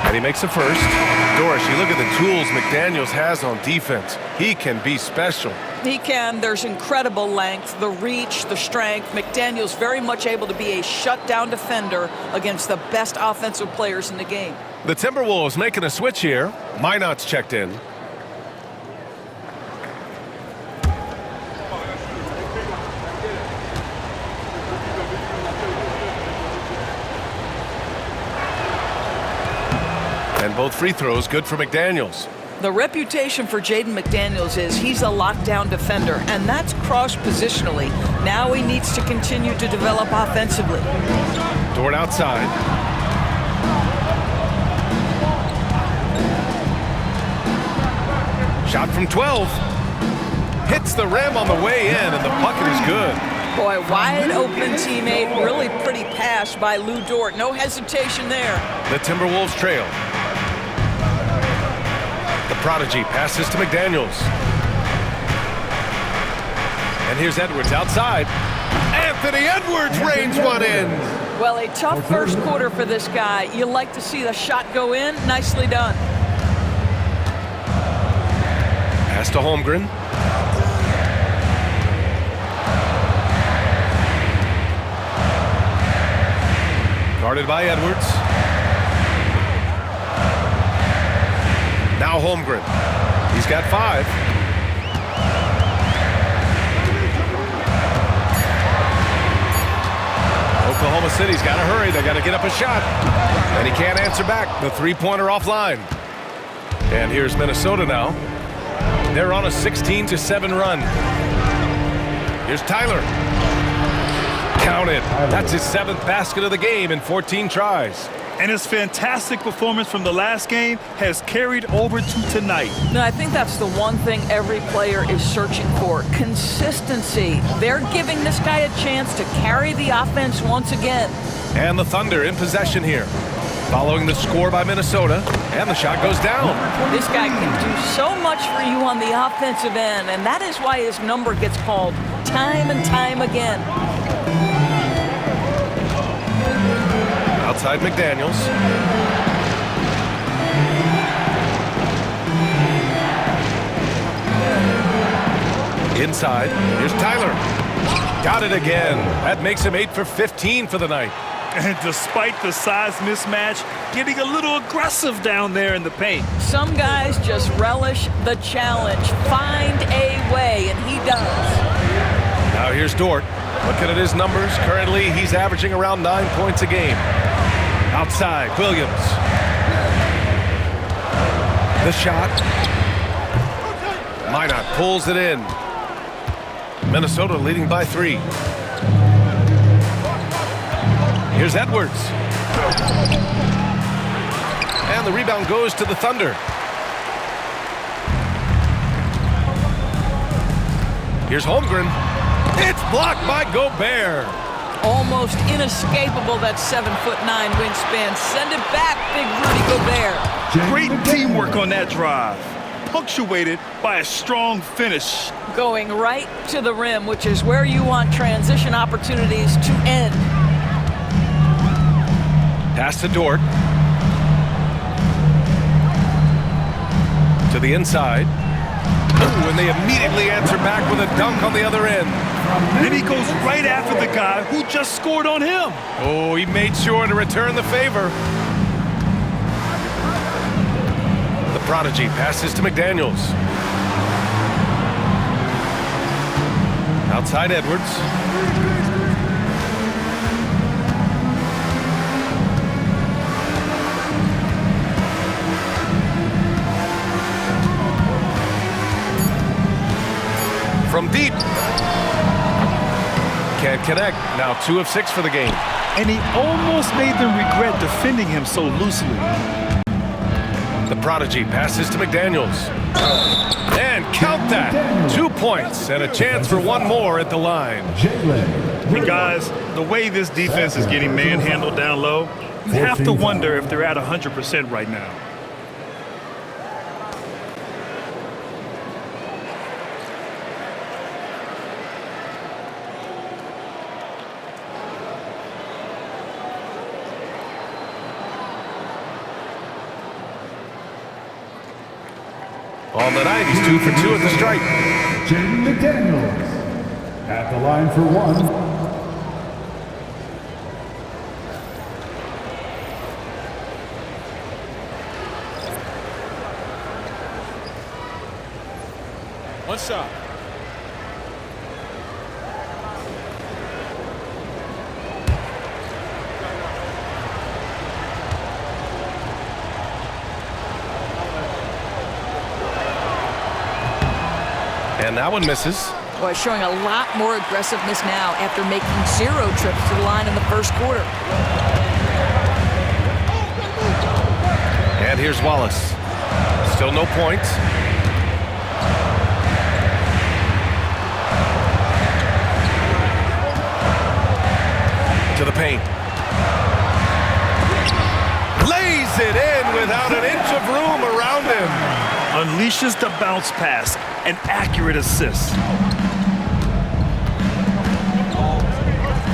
Speaker 1: And he makes a first. Doris, you look at the tools McDaniels has on defense. He can be special.
Speaker 3: He can. There's incredible length, the reach, the strength. McDaniels very much able to be a shutdown defender against the best offensive players in the game.
Speaker 1: The Timberwolves making a switch here. Minot's checked in. And both free throws good for McDaniels.
Speaker 3: The reputation for Jaden McDaniels is he's a lockdown defender, and that's cross-positionally. Now he needs to continue to develop offensively.
Speaker 1: Dort outside. Shot from 12. Hits the rim on the way in, and the bucket is good.
Speaker 3: Boy, wide open teammate, really pretty pass by Lou Dort. No hesitation there.
Speaker 1: The Timberwolves trail. The prodigy passes to McDaniels. And here's Edwards outside. Anthony Edwards reins one in.
Speaker 3: Well, a tough first quarter for this guy. You like to see the shot go in. Nicely done.
Speaker 1: Pass to Holmgren. Guarded by Edwards. Now Holmgren. He's got 5. Oklahoma City's got to hurry. They got to get up a shot. And he can't answer back. The three-pointer offline. And here's Minnesota now. They're on a 16-7 run. Here's Tyler. Counted. That's his 7th basket of the game in 14 tries.
Speaker 2: And his fantastic performance from the last game has carried over to tonight.
Speaker 3: No, I think that's the one thing every player is searching for. Consistency. They're giving this guy a chance to carry the offense once again.
Speaker 1: And the Thunder in possession here. Following the score by Minnesota. And the shot goes down.
Speaker 3: This guy can do so much for you on the offensive end, and that is why his number gets called time and time again.
Speaker 1: Outside McDaniels. Inside. Here's Tyler. Got it again. That makes him 8 for 15 for the night.
Speaker 2: And despite the size mismatch, getting a little aggressive down there in the paint.
Speaker 3: Some guys just relish the challenge. Find a way, and he does.
Speaker 1: Now here's Dort. Looking at his numbers, currently he's averaging around 9 points a game. Outside, Williams. The shot. Minot pulls it in. Minnesota leading by 3. Here's Edwards. And the rebound goes to the Thunder. Here's Holmgren. It's blocked by Gobert.
Speaker 3: Almost inescapable, that 7'9" wingspan. Send it back, big Rudy Gobert.
Speaker 2: Great teamwork on that drive, punctuated by a strong finish.
Speaker 3: Going right to the rim, which is where you want transition opportunities to end.
Speaker 1: Pass to Dort. To the inside. Ooh, and they immediately answer back with a dunk on the other end.
Speaker 2: Then he goes right after the guy who just scored on him.
Speaker 1: Oh, he made sure to return the favor. The Prodigy passes to McDaniels. Outside Edwards. From deep. Can't connect. Now 2 of 6 for the game.
Speaker 2: And he almost made them regret defending him so loosely.
Speaker 1: The Prodigy passes to McDaniels. And count that. 2 points and a chance for one more at the line.
Speaker 2: And guys, the way this defense is getting manhandled down low, you have to wonder if they're at 100% right now.
Speaker 1: On the night, he's 2 for 2 at the stripe.
Speaker 5: Jaden McDaniels at the line for 1.
Speaker 6: One shot.
Speaker 1: And that one misses.
Speaker 3: Boy, showing a lot more aggressiveness now after making 0 trips to the line in the first quarter.
Speaker 1: And here's Wallace. Still no points. To the paint. Lays it in without an inch of room around him.
Speaker 2: Unleashes the bounce pass, an accurate assist.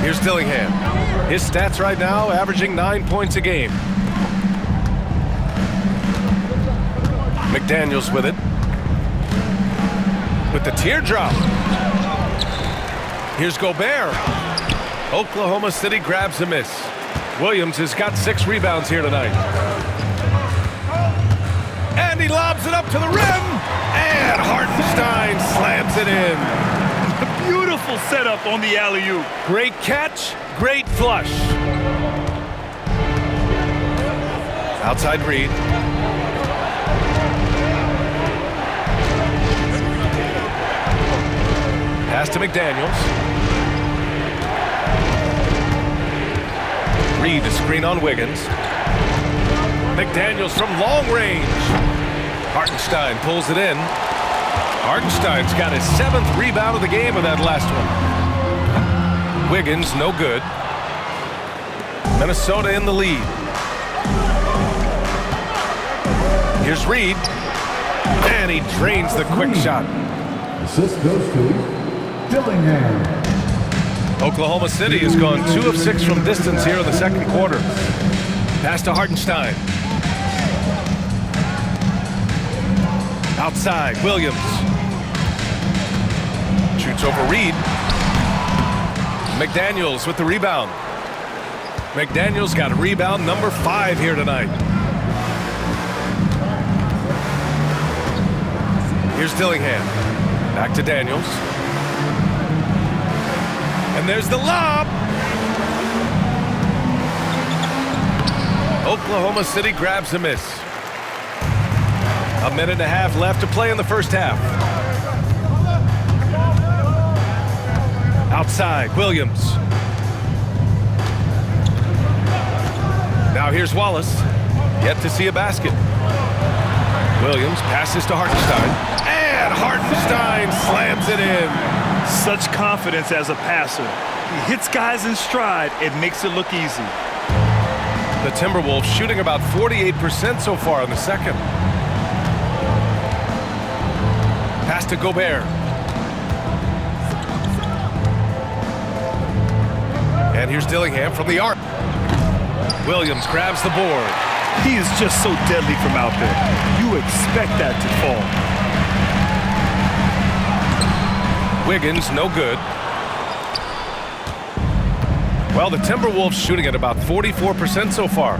Speaker 1: Here's Dillingham. His stats right now averaging 9 points a game. McDaniels with it. With the teardrop. Here's Gobert. Oklahoma City grabs a miss. Williams has got 6 rebounds here tonight. And he lobs it up to the rim. And Hartenstein slams it in.
Speaker 2: Beautiful setup on the alley-oop.
Speaker 1: Great catch, great flush. Outside Reed. Pass to McDaniels. Reed to screen on Wiggins. McDaniels from long range. Hartenstein pulls it in. Hartenstein's got his 7th rebound of the game with that last one. Wiggins, no good. Minnesota in the lead. Here's Reed. And he drains the quick shot.
Speaker 5: Assist goes to Dillingham.
Speaker 1: Oklahoma City has gone 2 of 6 from distance here in the second quarter. Pass to Hartenstein. Outside, Williams. Shoots over Reed. McDaniels with the rebound. McDaniels got rebound number 5 here tonight. Here's Dillingham. Back to Daniels. And there's the lob. Oklahoma City grabs a miss. A minute and a half left to play in the first half. Outside, Williams. Now here's Wallace. Yet to see a basket. Williams passes to Hartenstein. And Hartenstein slams it in.
Speaker 2: Such confidence as a passer. He hits guys in stride and makes it look easy.
Speaker 1: The Timberwolves shooting about 48% so far in the second. Pass to Gobert. And here's Dillingham from the arc. Williams grabs the board.
Speaker 2: He is just so deadly from out there. You expect that to fall.
Speaker 1: Wiggins, no good. Well, the Timberwolves shooting at about 44% so far.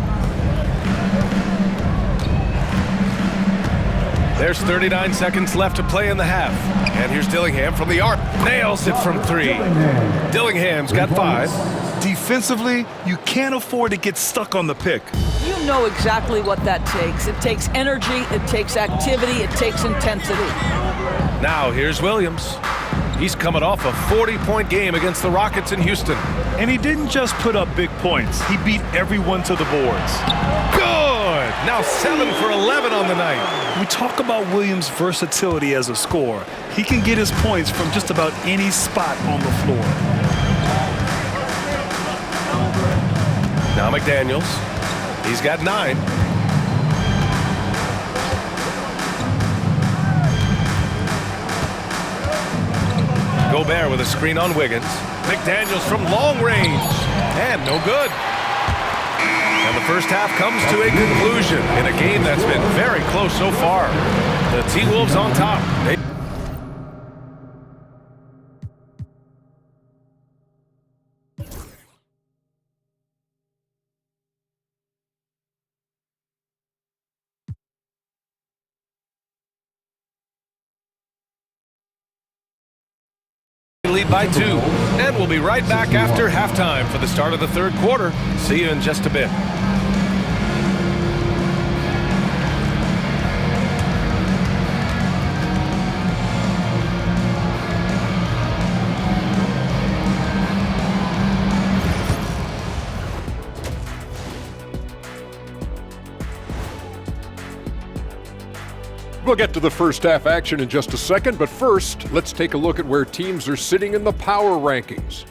Speaker 1: There's 39 seconds left to play in the half. And here's Dillingham from the arc. Nails it from 3. Dillingham's got 5.
Speaker 2: Defensively, you can't afford to get stuck on the pick.
Speaker 3: You know exactly what that takes. It takes energy, it takes activity, it takes intensity.
Speaker 1: Now here's Williams. He's coming off a 40-point game against the Rockets in Houston.
Speaker 2: And he didn't just put up big points. He beat everyone to the boards.
Speaker 1: Good! Now 7 for 11 on the night.
Speaker 2: We talk about Williams' versatility as a scorer. He can get his points from just about any spot on the floor.
Speaker 1: Now McDaniels. He's got 9. Gobert with a screen on Wiggins. McDaniels from long range. And no good. And the first half comes to a conclusion in a game that's been very close so far. The T-Wolves on top. Lead by 2, and we'll be right back after halftime for the start of the third quarter. See you in just a bit.
Speaker 7: We'll get to the first half action in just a second, but first, let's take a look at where teams are sitting in the power rankings.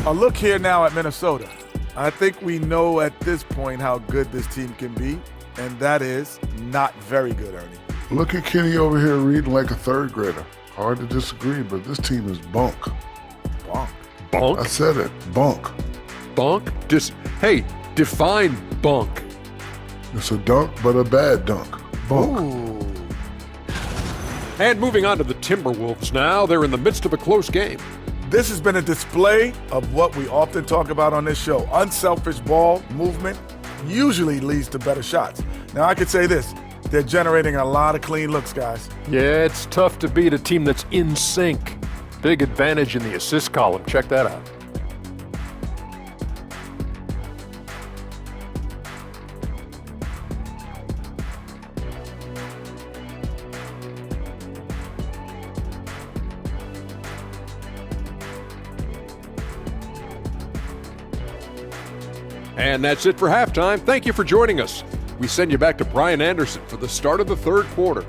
Speaker 8: A look here now at Minnesota. I think we know at this point how good this team can be, and that is not very good, Ernie.
Speaker 9: Look at Kenny over here reading like a third grader. Hard to disagree, but this team is bunk.
Speaker 8: Bunk.
Speaker 7: Bunk?
Speaker 9: I said it, bunk.
Speaker 7: Bunk? Hey, define bunk.
Speaker 9: It's a dunk, but a bad dunk. Bunk.
Speaker 7: Ooh. And moving on to the Timberwolves now. They're in the midst of a close game.
Speaker 8: This has been a display of what we often talk about on this show. Unselfish ball movement usually leads to better shots. Now, I could say this. They're generating a lot of clean looks, guys.
Speaker 7: Yeah, it's tough to beat a team that's in sync. Big advantage in the assist column. Check that out. And that's it for halftime. Thank you for joining us. We send you back to Brian Anderson for the start of the third quarter.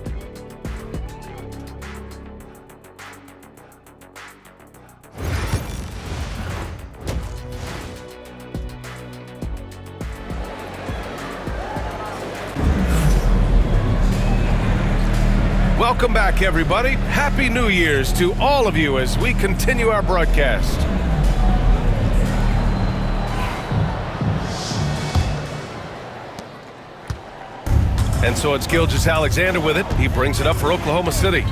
Speaker 1: Welcome back, everybody. Happy New Year's to all of you as we continue our broadcast. And so it's Gilgeous-Alexander with it. He brings it up for Oklahoma City.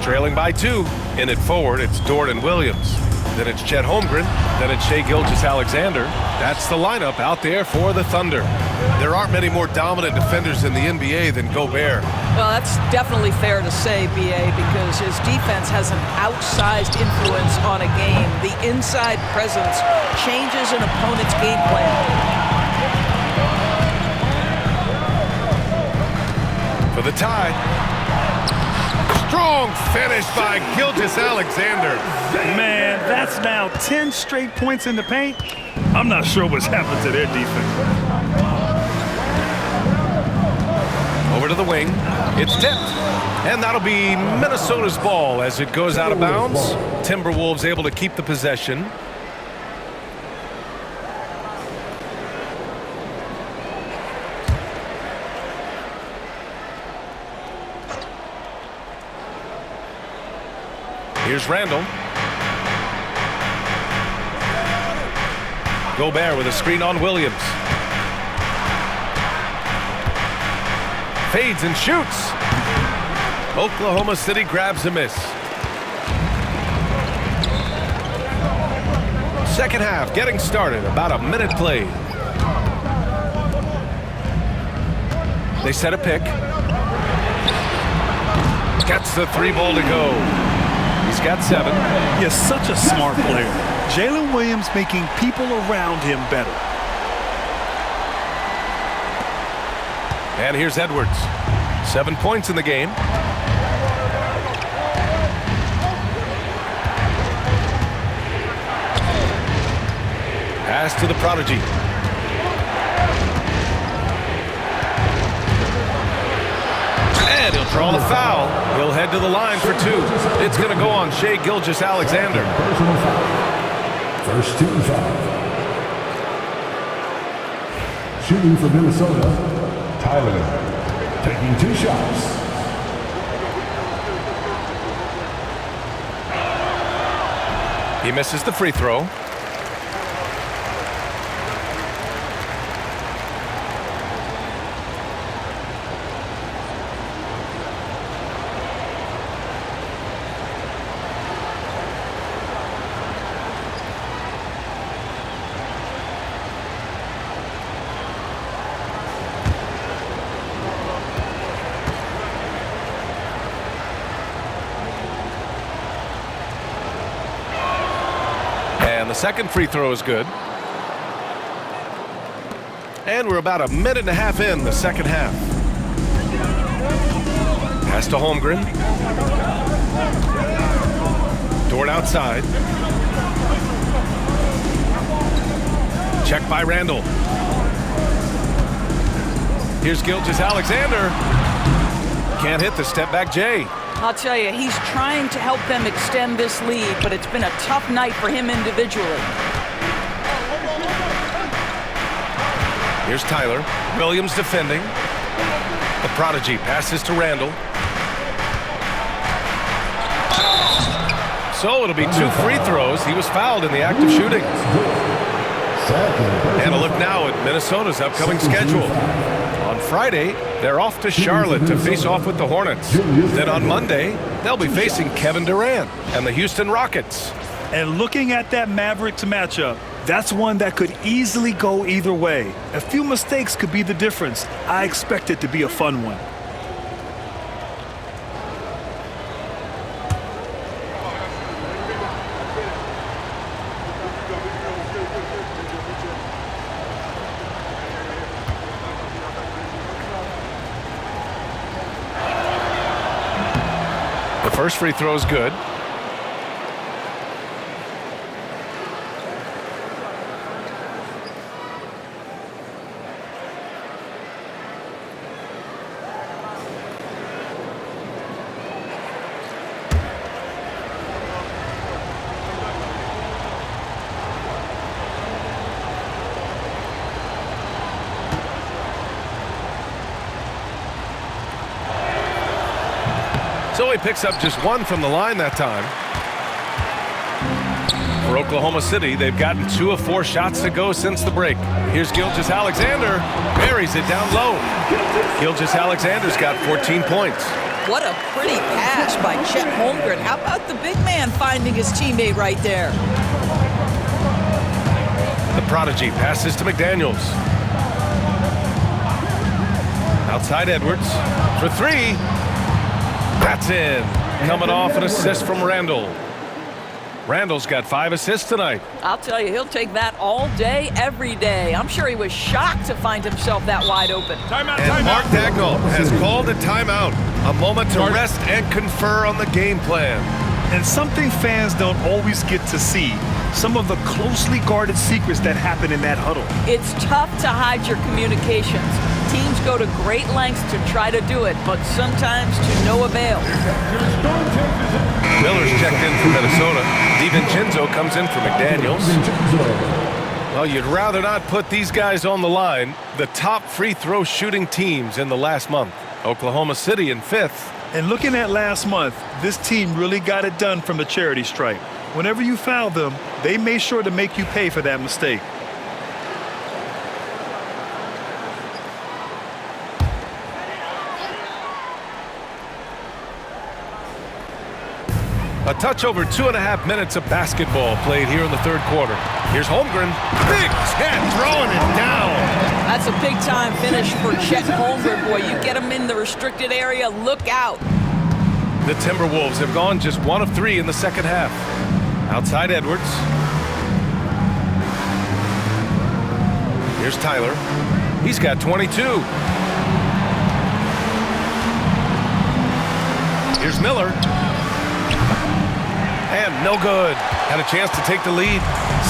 Speaker 1: Trailing by 2. In it forward, it's Dorian Williams. Then it's Chet Holmgren. Then it's Shai Gilgeous-Alexander. That's the lineup out there for the Thunder. There aren't many more dominant defenders in the NBA than Gobert.
Speaker 3: Well, that's definitely fair to say, B.A., because his defense has an outsized influence on a game. The inside presence changes an opponent's game plan.
Speaker 1: For the tie. Strong finish by Gilgeous-Alexander.
Speaker 2: Man, that's now 10 straight points in the paint. I'm not sure what's happened to their defense.
Speaker 1: Over to the wing. It's tipped. And that'll be Minnesota's ball as it goes out of bounds. Timberwolves able to keep the possession. Here's Randall. Gobert with a screen on Williams. Fades and shoots. Oklahoma City grabs a miss. Second half getting started. About a minute played. They set a pick. Gets the 3-ball to go. He's got 7.
Speaker 2: He's such a smart player. Jalen Williams making people around him better.
Speaker 1: And here's Edwards. 7 points in the game. Pass to the prodigy. And he'll draw the foul. He'll head to the line for 2. It's going to go on Shai Gilgeous-Alexander.
Speaker 5: Personal foul. First team foul. Shooting for Minnesota, Tyler, taking 2 shots.
Speaker 1: He misses the free throw. And the second free throw is good. And we're about a minute and a half in the second half. Pass to Holmgren. Dort outside. Check by Randall. Here's Gilgeous-Alexander. Can't hit the step back J.
Speaker 3: I'll tell you, he's trying to help them extend this lead, but it's been a tough night for him individually.
Speaker 1: Here's Tyler. Williams defending. The prodigy passes to Randall. So it'll be 2 free throws. He was fouled in the act of shooting. And a look now at Minnesota's upcoming schedule. On Friday, they're off to Charlotte to face off with the Hornets. Then on Monday, they'll be facing Kevin Durant and the Houston Rockets.
Speaker 2: And looking at that Mavericks matchup, that's one that could easily go either way. A few mistakes could be the difference. I expect it to be a fun one.
Speaker 1: The first free throw is good. So he picks up just 1 from the line that time. For Oklahoma City, they've gotten 2 of 4 shots to go since the break. Here's Gilgeous-Alexander. Buries it down low. Gilgeous-Alexander's got 14 points.
Speaker 3: What a pretty pass by Chet Holmgren. How about the big man finding his teammate right there?
Speaker 1: The prodigy passes to McDaniels. Outside Edwards for 3. That's in. Coming off an assist from Randall. Randall's got 5 assists tonight.
Speaker 3: I'll tell you, he'll take that all day, every day. I'm sure he was shocked to find himself that wide open.
Speaker 6: Timeout,
Speaker 1: And Mark
Speaker 6: timeout.
Speaker 1: Dagnall has called a timeout. A moment to rest and confer on the game plan.
Speaker 2: And something fans don't always get to see. Some of the closely guarded secrets that happen in that huddle.
Speaker 3: It's tough to hide your communications. Teams go to great lengths to try to do it, but sometimes to no avail.
Speaker 1: Miller's checked in for Minnesota. DiVincenzo comes in for McDaniels. Well, you'd rather not put these guys on the line. The top free throw shooting teams in the last month. Oklahoma City in 5th.
Speaker 2: And looking at last month, this team really got it done from the charity stripe. Whenever you foul them, they made sure to make you pay for that mistake.
Speaker 1: A touch over 2.5 minutes of basketball played here in the 3rd quarter. Here's Holmgren. Big Chet throwing it down.
Speaker 3: That's a big-time finish for Chet Holmgren. Boy, you get him in the restricted area, look out.
Speaker 1: The Timberwolves have gone just 1 of 3 in the second half. Outside Edwards. Here's Tyler. He's got 22. Here's Miller. And no good. Had a chance to take the lead.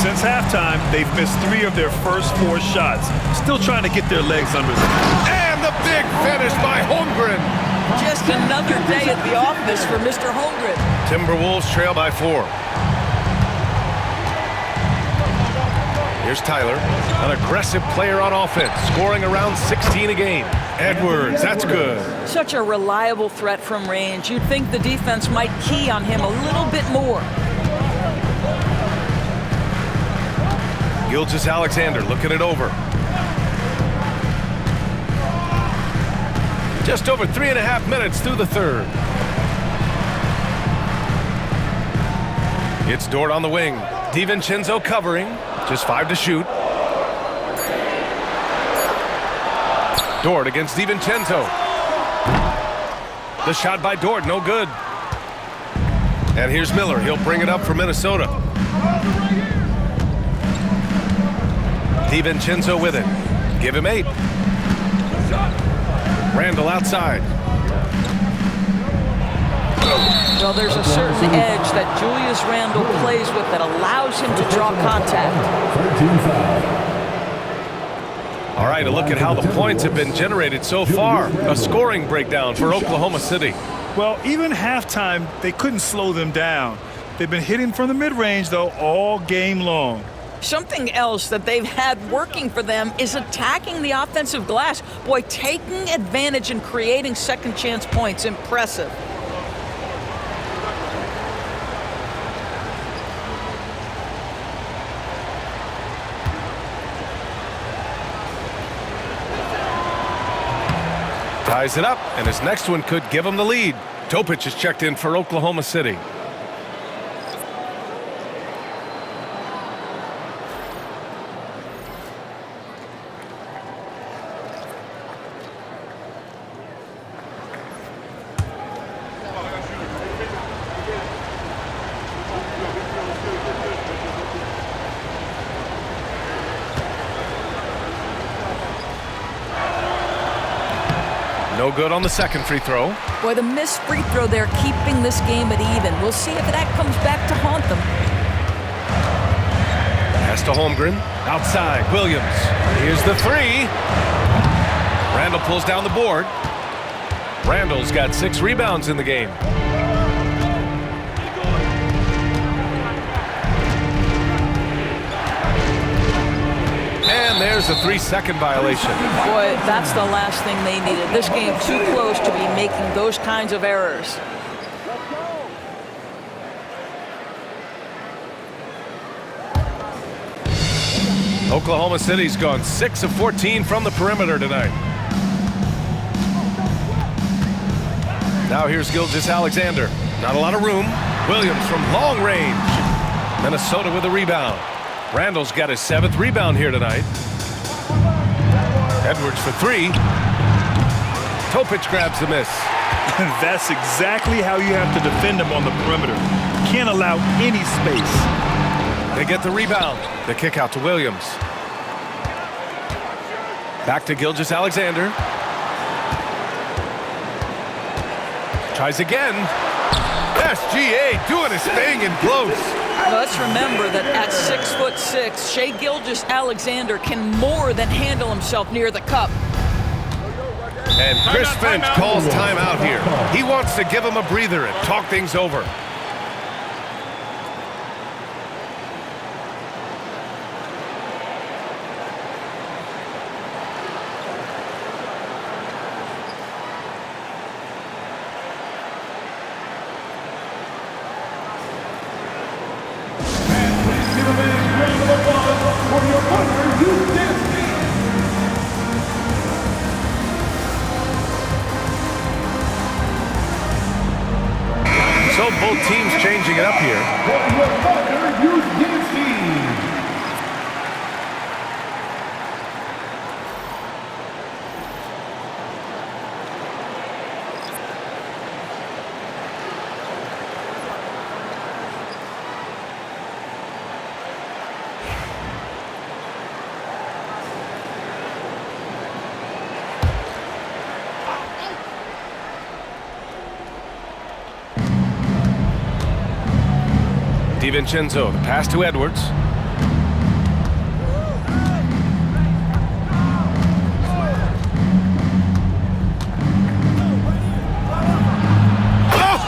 Speaker 2: Since halftime, they've missed 3 of their first 4 shots. Still trying to get their legs under them.
Speaker 1: And the big finish by Holmgren.
Speaker 3: Just another day at the office for Mr. Holmgren.
Speaker 1: Timberwolves trail by 4. Here's Tyler, an aggressive player on offense, scoring around 16 a game. Edwards, that's good.
Speaker 3: Such a reliable threat from range. You'd think the defense might key on him a little bit more.
Speaker 1: Gilgeous-Alexander looking it over. Just over 3.5 minutes through the third. It's Dort on the wing. DiVincenzo covering. Just 5 to shoot. Dort against DiVincenzo. The shot by Dort, no good. And here's Miller. He'll bring it up for Minnesota. DiVincenzo with it. Give him 8. Randall outside.
Speaker 3: Well, there's a certain edge that Julius Randle plays with that allows him to draw contact.
Speaker 1: All right, a look at how the points have been generated so far. A scoring breakdown for Oklahoma City.
Speaker 2: Well, even halftime, they couldn't slow them down. They've been hitting from the mid-range, though, all game long.
Speaker 3: Something else that they've had working for them is attacking the offensive glass. Boy, taking advantage and creating second chance points. Impressive.
Speaker 1: Ties it up, and his next one could give him the lead. Topic is checked in for Oklahoma City. No good on the second free throw.
Speaker 3: Boy, the missed free throw there keeping this game at even. We'll see if that comes back to haunt them.
Speaker 1: Pass to Holmgren. Outside, Williams. Here's the 3. Randall pulls down the board. Randall's got 6 rebounds in the game. And there's a 3-second violation.
Speaker 3: Boy, that's the last thing they needed. This game too close to be making those kinds of errors.
Speaker 1: Oklahoma City's gone 6 of 14 from the perimeter tonight. Now here's Gilgeous-Alexander. Not a lot of room. Williams from long range. Minnesota with a rebound. Randall's got his 7th rebound here tonight. Edwards for 3. Topic grabs the miss.
Speaker 2: That's exactly how you have to defend them on the perimeter. Can't allow any space.
Speaker 1: They get the rebound. The kick out to Williams. Back to Gilgeous-Alexander. Tries again. SGA doing his thing in close.
Speaker 3: Let's remember that at 6'6", Shai Gilgeous-Alexander can more than handle himself near the cup.
Speaker 1: And Chris Finch calls timeout here. He wants to give him a breather and talk things over. So both teams changing it up here. DiVincenzo, the pass to Edwards.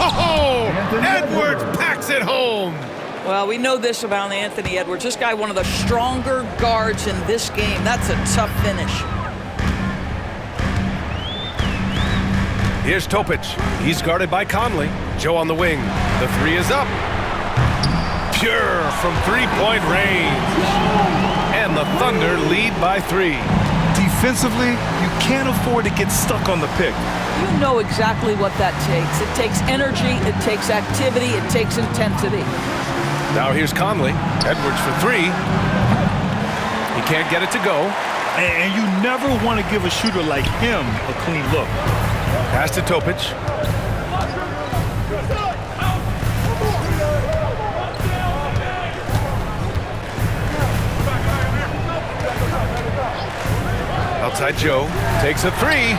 Speaker 1: Oh! Edwards packs it home.
Speaker 3: Well, we know this about Anthony Edwards. This guy, one of the stronger guards in this game. That's a tough finish.
Speaker 1: Here's Topic. He's guarded by Conley. Joe on the wing. The three is up. Pure from three-point range. And the Thunder lead by 3.
Speaker 2: Defensively, you can't afford to get stuck on the pick.
Speaker 3: You know exactly what that takes. It takes energy, it takes activity, it takes intensity.
Speaker 1: Now here's Conley. Edwards for 3. He can't get it to go.
Speaker 2: And you never want to give a shooter like him a clean look.
Speaker 1: Pass to Topic. Outside Joe. Takes a 3.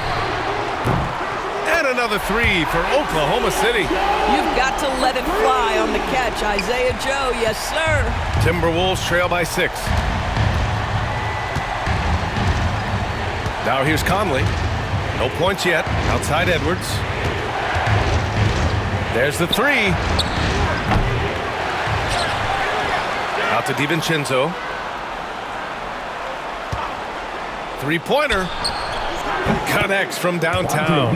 Speaker 1: And another 3 for Oklahoma City.
Speaker 3: You've got to let it fly on the catch, Isaiah Joe. Yes, sir.
Speaker 1: Timberwolves trail by 6. Now here's Conley. No points yet. Outside Edwards. There's the 3. Out to DiVincenzo. Three-pointer. Connects from downtown.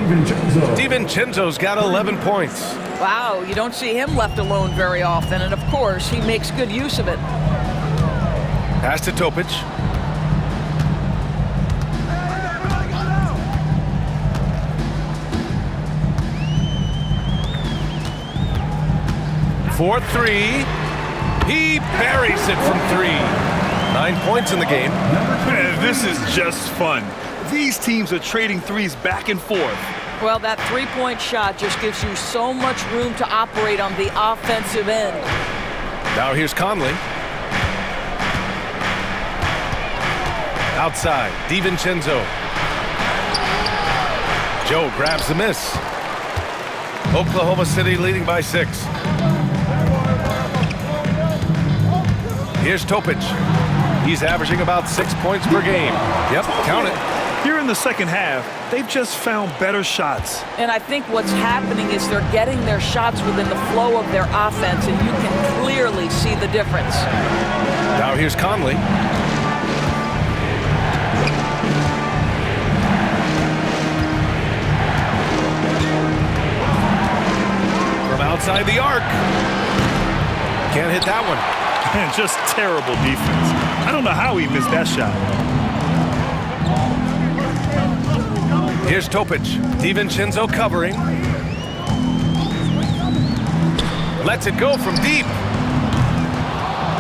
Speaker 1: DiVincenzo's got 11 points.
Speaker 3: Wow, you don't see him left alone very often, and of course, he makes good use of it.
Speaker 1: Pass to Topic. For 3. He buries it from 3. 9 points in the game.
Speaker 2: Man, this is just fun. These teams are trading threes back and forth.
Speaker 3: Well, that three-point shot just gives you so much room to operate on the offensive end.
Speaker 1: Now here's Conley. Outside, DiVincenzo. Joe grabs the miss. Oklahoma City leading by 6. Here's Topic. He's averaging about 6 points per game. Yep, count it.
Speaker 2: Here in the second half, they've just found better shots.
Speaker 3: And I think what's happening is they're getting their shots within the flow of their offense, and you can clearly see the difference.
Speaker 1: Now here's Conley. From outside the arc. Can't hit that one.
Speaker 2: And just terrible defense. I don't know how he missed that shot.
Speaker 1: Here's Topic. DiVincenzo covering. Lets it go from deep.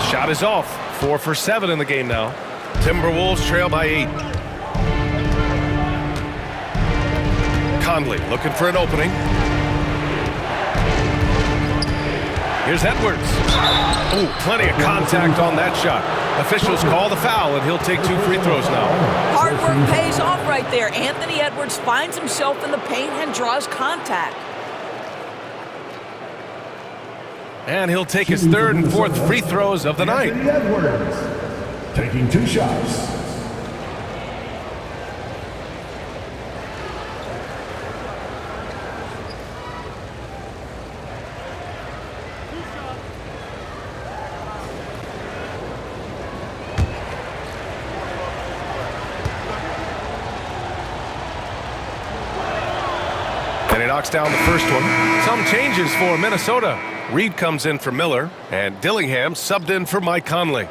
Speaker 1: Shot is off. 4 for 7 in the game now. Timberwolves trail by 8. Conley looking for an opening. Here's Edwards. Ooh, plenty of contact on that shot. Officials call the foul, and he'll take 2 free throws now.
Speaker 3: Hard work pays off right there. Anthony Edwards finds himself in the paint and draws contact.
Speaker 1: And he'll take his 3rd and 4th free throws of the night.
Speaker 5: Anthony Edwards taking 2 shots.
Speaker 1: And he knocks down the first one. Some changes for Minnesota. Reed comes in for Miller, and Dillingham subbed in for Mike Conley.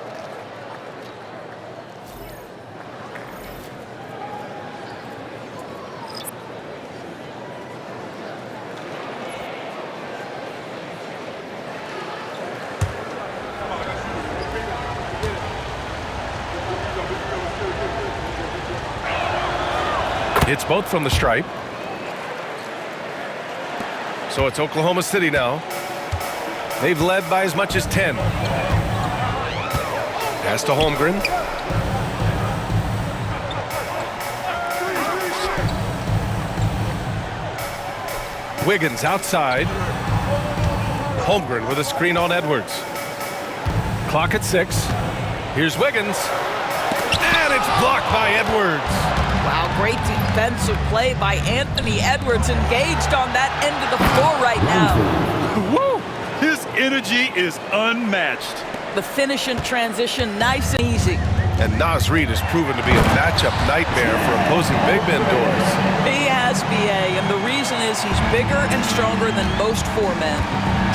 Speaker 1: It's both from the stripe. So it's Oklahoma City now. They've led by as much as 10. Pass to Holmgren. Wiggins outside. Holmgren with a screen on Edwards. Clock at 6. Here's Wiggins. And it's blocked by Edwards.
Speaker 3: Wow, great defensive play by Anthony Edwards, engaged on that end of the floor right now.
Speaker 2: Woo! His energy is unmatched.
Speaker 3: The finish in transition, nice and easy.
Speaker 1: And Naz Reid has proven to be a matchup nightmare for opposing big men doors.
Speaker 3: He has, BA, and the reason is he's bigger and stronger than most 4 men.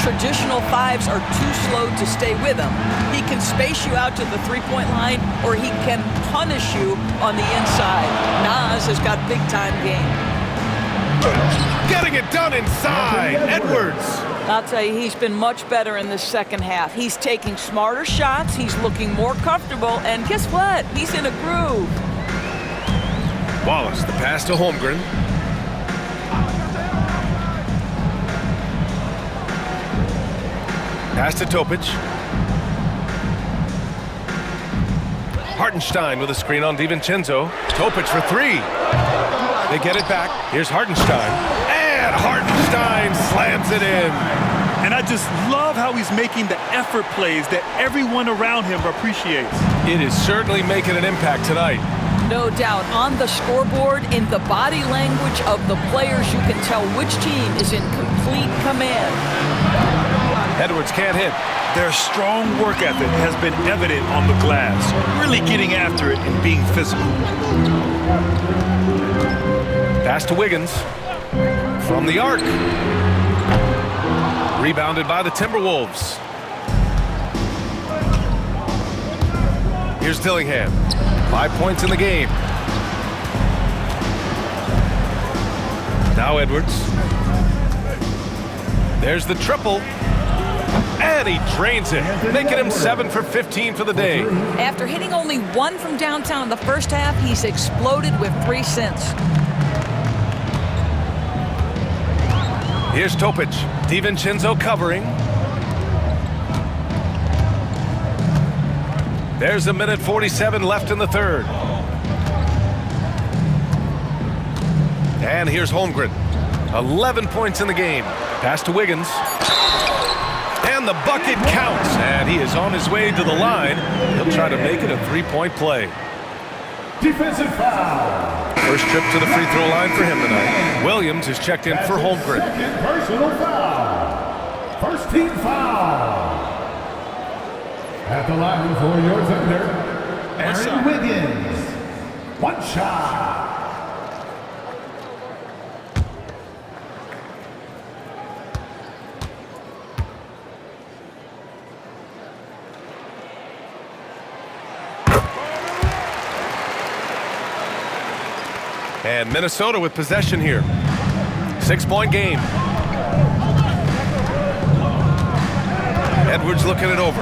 Speaker 3: Traditional 5s are too slow to stay with him. He can space you out to the three-point line, or he can punish you on the inside. Naz has got big-time game.
Speaker 1: Getting it done inside. Edwards.
Speaker 3: I'll tell you, he's been much better in the second half. He's taking smarter shots, he's looking more comfortable, and guess what? He's in a groove.
Speaker 1: Wallace, the pass to Holmgren. Pass to Topic. Hartenstein with a screen on DiVincenzo. Topic for 3. They get it back. Here's Hartenstein. And Hartenstein slams it in.
Speaker 2: And I just love how he's making the effort plays that everyone around him appreciates.
Speaker 1: It is certainly making an impact tonight.
Speaker 3: No doubt. On the scoreboard, in the body language of the players, you can tell which team is in complete command.
Speaker 1: Edwards can't hit.
Speaker 2: Their strong work ethic has been evident on the glass, really getting after it and being physical.
Speaker 1: Pass to Wiggins. From the arc. Rebounded by the Timberwolves. Here's Dillingham. 5 points in the game. Now Edwards. There's the triple. And he drains it, making him 7 for 15 for the day.
Speaker 3: After hitting only 1 from downtown in the first half, he's exploded with 3 since.
Speaker 1: Here's Topic. DiVincenzo covering. There's 1:47 left in the third. And here's Holmgren. 11 points in the game. Pass to Wiggins. And the bucket counts. And he is on his way to the line. He'll try to make it a 3-point play.
Speaker 5: Defensive foul.
Speaker 1: First trip to the free throw line for him tonight. Williams is checked in for Holmgren.
Speaker 5: Second personal foul. First team foul. At the line for your defender, Aaron Wiggins. 1 shot.
Speaker 1: And Minnesota with possession here. 6-point game. Edwards looking it over.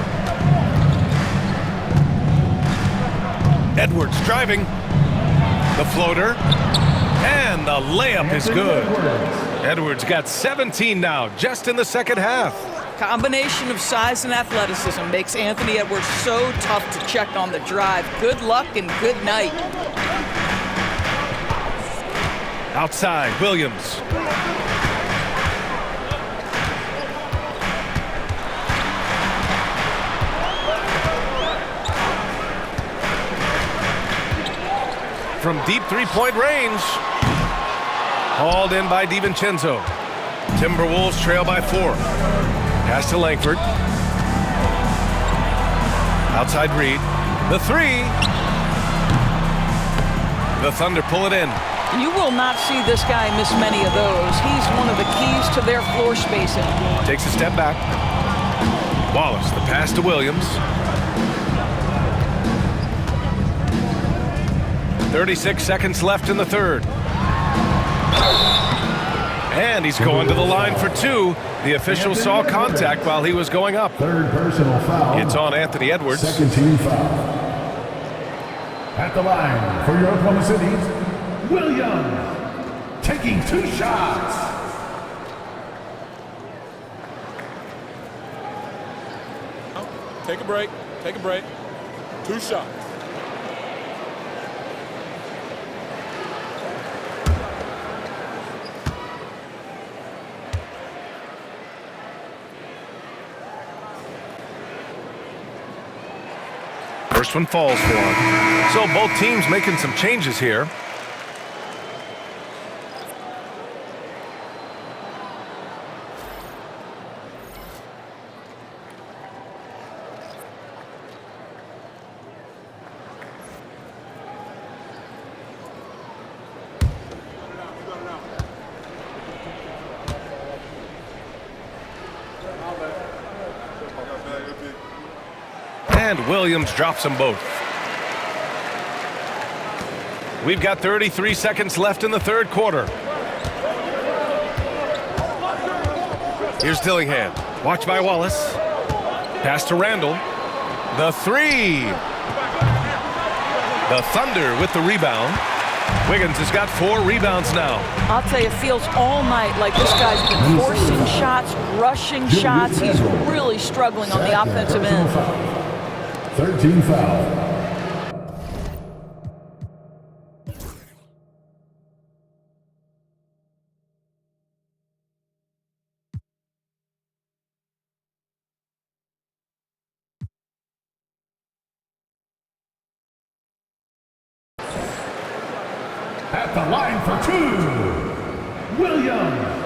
Speaker 1: Edwards driving. The floater. And the layup is good. Edwards got 17 now, just in the second half.
Speaker 3: Combination of size and athleticism makes Anthony Edwards so tough to check on the drive. Good luck and good night.
Speaker 1: Outside, Williams. From deep three-point range. Hauled in by DiVincenzo. Timberwolves trail by 4. Pass to Langford. Outside Reed. The 3. The Thunder pull it in.
Speaker 3: You will not see this guy miss many of those. He's one of the keys to their floor spacing.
Speaker 1: Takes a step back. Wallace, the pass to Williams. 36 seconds left in the third. And he's going to the line for 2. The official saw contact while he was going up.
Speaker 5: Third personal foul.
Speaker 1: It's on Anthony Edwards.
Speaker 5: Second team foul. At the line for your Oklahoma City, Williams, taking 2 shots.
Speaker 6: Take a break. Take a break. 2 shots.
Speaker 1: First one falls for him. So both teams making some changes here. And Williams drops them both. We've got 33 seconds left in the third quarter. Here's Dillingham. Watched by Wallace. Pass to Randall. The three. The Thunder with the rebound. Wiggins has got 4 rebounds now.
Speaker 3: I'll tell you, it feels all night like this guy's been forcing shots, rushing shots. He's really struggling on the offensive end.
Speaker 5: 13 foul. At the line for 2, Williams.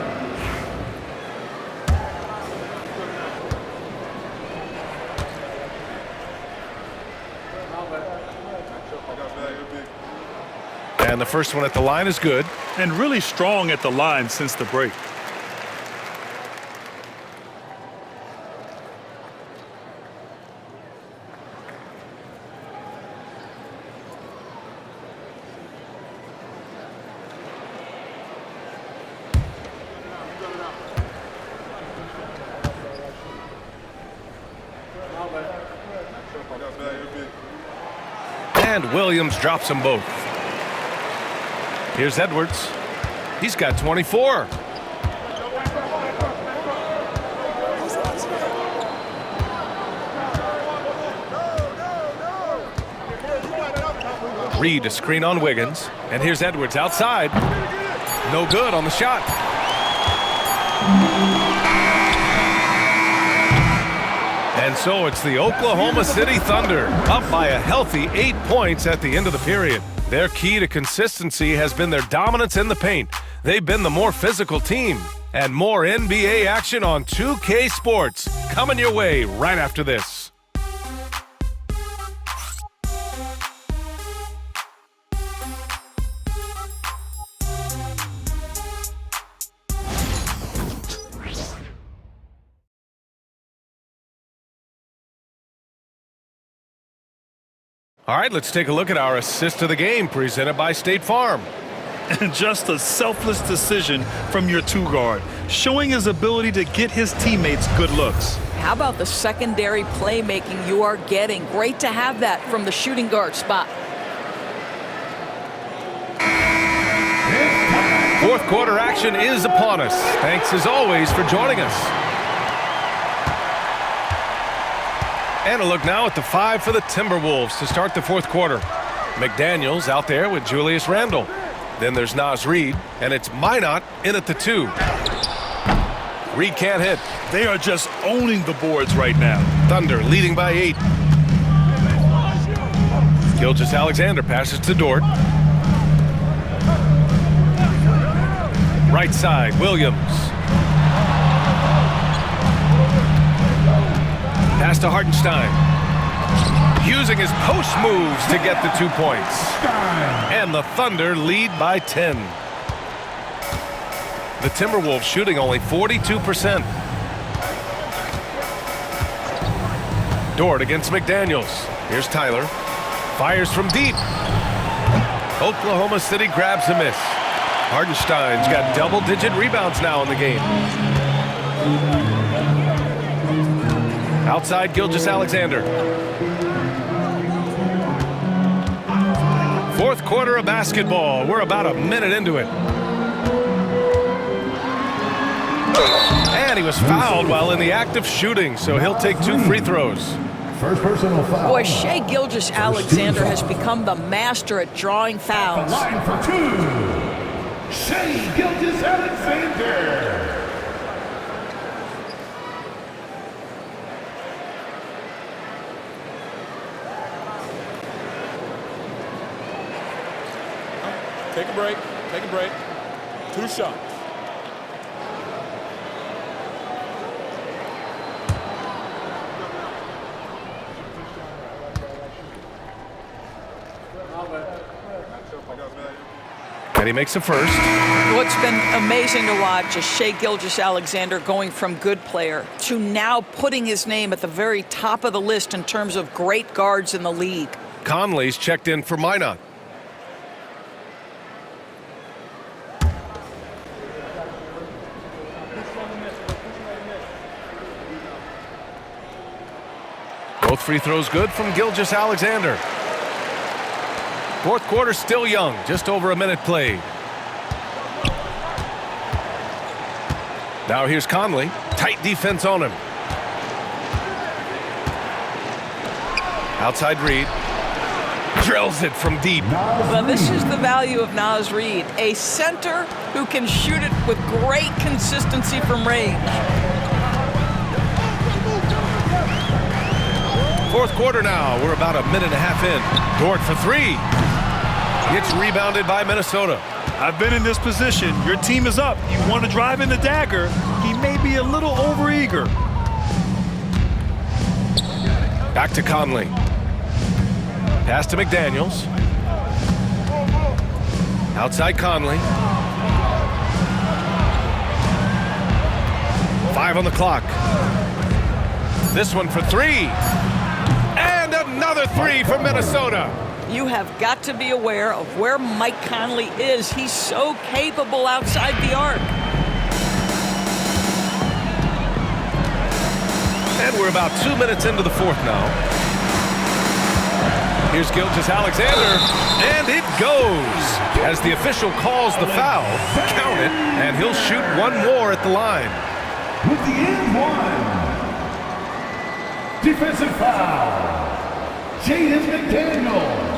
Speaker 1: And the first one at the line is good.
Speaker 2: And really strong at the line since the break.
Speaker 1: And Williams drops them both. Here's Edwards. He's got 24. Reed a screen on Wiggins. And here's Edwards outside. No good on the shot. And so it's the Oklahoma City Thunder up by a healthy 8 points at the end of the period. Their key to consistency has been their dominance in the paint. They've been the more physical team. And more NBA action on 2K Sports coming your way right after this. All right, let's take a look at our assist of the game presented by State Farm.
Speaker 2: And just a selfless decision from your 2 guard, showing his ability to get his teammates good looks.
Speaker 3: How about the secondary playmaking you are getting? Great to have that from the shooting guard spot.
Speaker 1: Fourth quarter action is upon us. Thanks as always for joining us. And a look now at the 5 for the Timberwolves to start the fourth quarter. McDaniels out there with Julius Randle. Then there's Naz Reid, and it's Minot in at the 2. Reid can't hit.
Speaker 2: They are just owning the boards right now.
Speaker 1: Thunder leading by 8. Gilgeous-Alexander passes to Dort. Right side, Williams. Pass to Hartenstein. Using his post moves to get the 2 points. And the Thunder lead by 10. The Timberwolves shooting only 42%. Dort against McDaniels. Here's Tyler. Fires from deep. Oklahoma City grabs a miss. Hartenstein's got double-digit rebounds now in the game. Outside Gilgeous-Alexander. Fourth quarter of basketball. We're about a minute into it. And he was fouled while in the act of shooting, so he'll take 2 free throws.
Speaker 5: First personal foul.
Speaker 3: Boy, Shai Gilgeous-Alexander has become the master at drawing fouls.
Speaker 5: The line for 2, Shai Gilgeous-Alexander.
Speaker 6: Take a break. Take a break. 2 shots.
Speaker 1: And he makes a first.
Speaker 3: What's been amazing to watch is Shai Gilgeous-Alexander going from good player to now putting his name at the very top of the list in terms of great guards in the league.
Speaker 1: Conley's checked in for Minot. Both free throws good from Gilgeous-Alexander. Fourth quarter still young, just over a minute played. Now here's Conley. Tight defense on him. Outside Reed. Drills it from deep.
Speaker 3: Well, this is the value of Naz Reid, a center who can shoot it with great consistency from range.
Speaker 1: Fourth quarter now. We're about a minute and a half in. Dort for 3. Gets rebounded by Minnesota.
Speaker 2: I've been in this position. Your team is up. You want to drive in the dagger. He may be a little overeager.
Speaker 1: Back to Conley. Pass to McDaniels. Outside Conley. 5 on the clock. This one for 3. And another 3 for Minnesota.
Speaker 3: You have got to be aware of where Mike Conley is. He's so capable outside the arc.
Speaker 1: And we're about 2 minutes into the fourth now. Here's Gilgeous-Alexander, and it goes. As the official calls the foul, count it, and he'll shoot one more at the line.
Speaker 5: With the end one. Defensive foul. Jaden McDaniels.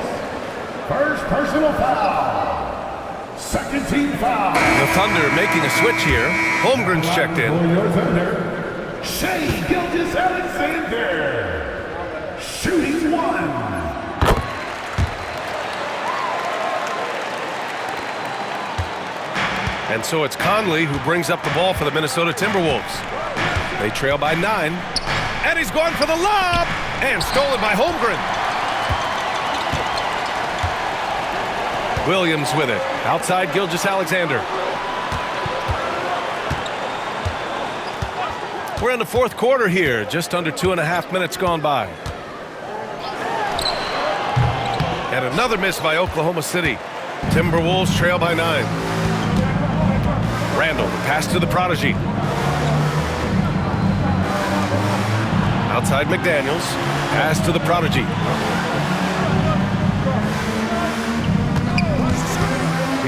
Speaker 5: First personal foul. Second team foul.
Speaker 1: The Thunder making a switch here. Holmgren's checked in.
Speaker 5: For your Thunder, Shai Gilgeous-Alexander. Shooting 1.
Speaker 1: And so it's Conley who brings up the ball for the Minnesota Timberwolves. They trail by 9. And he's going for the lob. And stolen by Holmgren. Williams with it. Outside Gilgeous-Alexander. We're in the fourth quarter here. Just under 2.5 minutes gone by. And another miss by Oklahoma City. Timberwolves trail by 9. Randall, pass to the prodigy. Outside McDaniels, pass to the prodigy.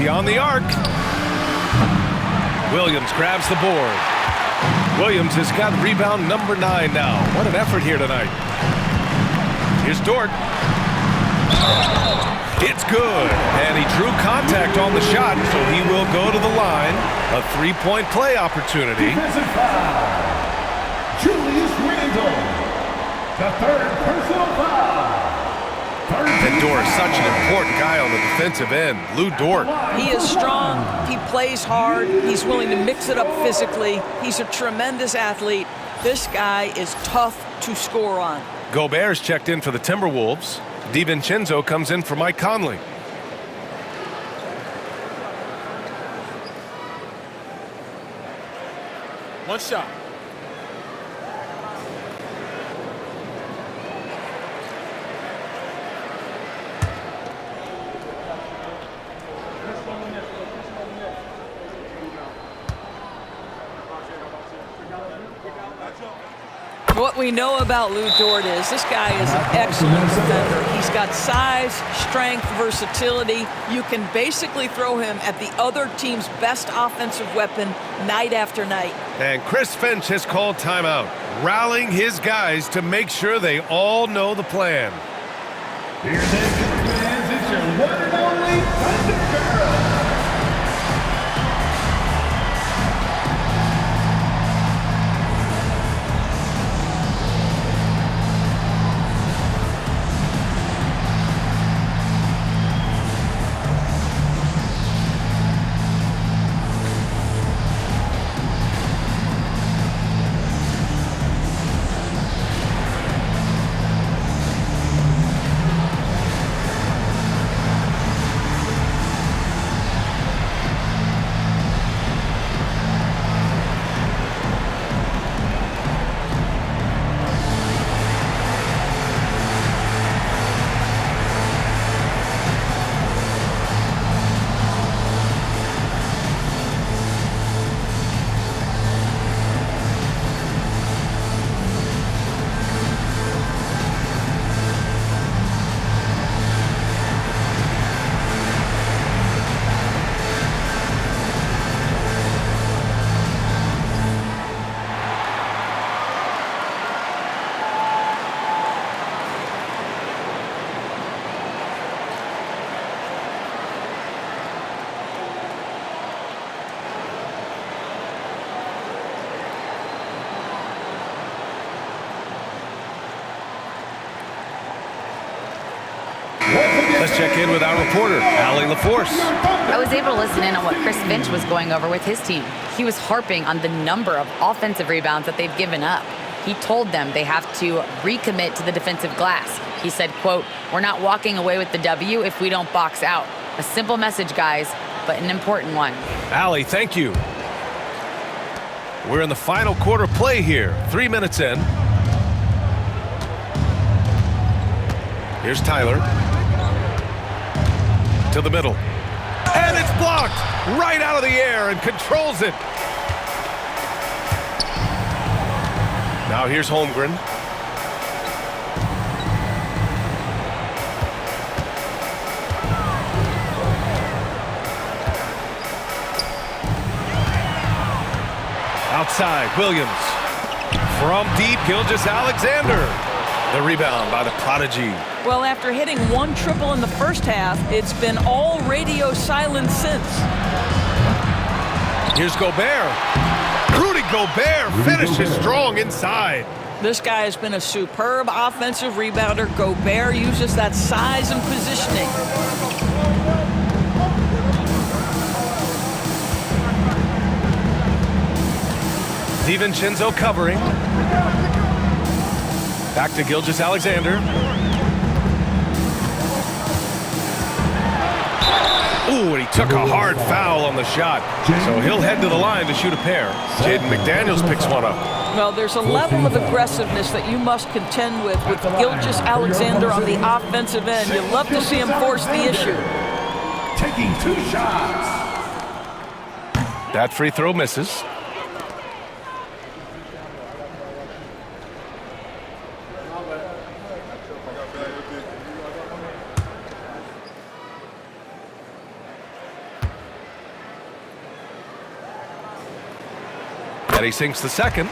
Speaker 1: Beyond the arc. Williams grabs the board. Williams has got rebound number 9 now. What an effort here tonight. Here's Dort. It's good. And he drew contact on the shot, so he will go to the line. A 3-point play opportunity.
Speaker 5: Defensive foul. Julius Randle. The third personal foul.
Speaker 1: And Dort, such an important guy on the defensive end. Lou Dort.
Speaker 3: He is strong. He plays hard. He's willing to mix it up physically. He's a tremendous athlete. This guy is tough to score on.
Speaker 1: Gobert's checked in for the Timberwolves. DiVincenzo comes in for Mike Conley.
Speaker 6: One shot.
Speaker 3: What we know about Lou Dort is this guy is an excellent defender. He's got size, strength, versatility. You can basically throw him at the other team's best offensive weapon night after night.
Speaker 1: And Chris Finch has called timeout, rallying his guys to make sure they all know the plan.
Speaker 5: Here they come, fans. It's your one and only Thunder Girl.
Speaker 1: Let's check in with our reporter, Allie LaForce.
Speaker 4: I was able to listen in on what Chris Finch was going over with his team. He was harping on the number of offensive rebounds that they've given up. He told them they have to recommit to the defensive glass. He said, quote, "We're not walking away with the W if we don't box out." A simple message, guys, but an important one.
Speaker 1: Allie, thank you. We're in the final quarter play here, 3 minutes in. Here's Tyler. To the middle. And it's blocked right out of the air and controls it. Now here's Holmgren. Outside, Williams. From deep, Gilgeous-Alexander. The rebound by the prodigy.
Speaker 3: Well, after hitting one triple in the first half, it's been all radio silence since.
Speaker 1: Here's Gobert. Rudy Gobert finishes strong inside.
Speaker 3: This guy has been a superb offensive rebounder. Gobert uses that size and positioning.
Speaker 1: DiVincenzo covering. Back to Gilgeous-Alexander. Ooh, and he took a hard foul on the shot. So he'll head to the line to shoot a pair. Jaden McDaniels picks one up.
Speaker 3: Well, there's a level of aggressiveness that you must contend with Gilgeous-Alexander on the offensive end. You love to see him force the issue.
Speaker 5: Taking 2 shots.
Speaker 1: That free throw misses. And he sinks the second.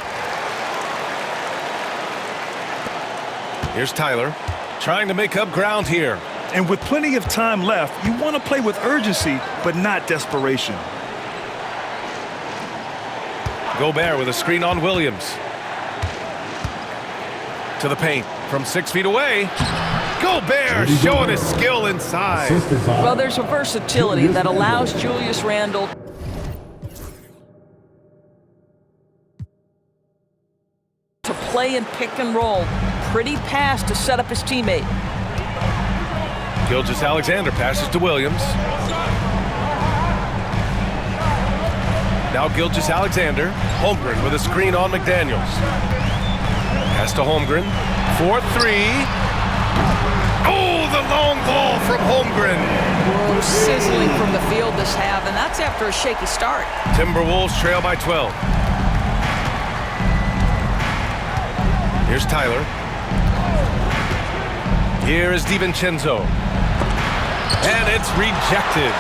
Speaker 1: Here's Tyler, trying to make up ground here.
Speaker 2: And with plenty of time left, you want to play with urgency, but not desperation.
Speaker 1: Gobert with a screen on Williams. To the paint from 6 feet away. Gobert showing his skill inside.
Speaker 3: Well, there's a versatility that allows Julius Randle to play and pick and roll. Pretty pass to set up his teammate.
Speaker 1: Gilgeous-Alexander passes to Williams. Now Gilgeous-Alexander. Holmgren with a screen on McDaniels. Pass to Holmgren. 4-3. Oh, the long ball from Holmgren.
Speaker 3: Whoa, sizzling from the field this half, and that's after a shaky start.
Speaker 1: Timberwolves trail by 12. Here's Tyler. Here is DiVincenzo. And it's rejected.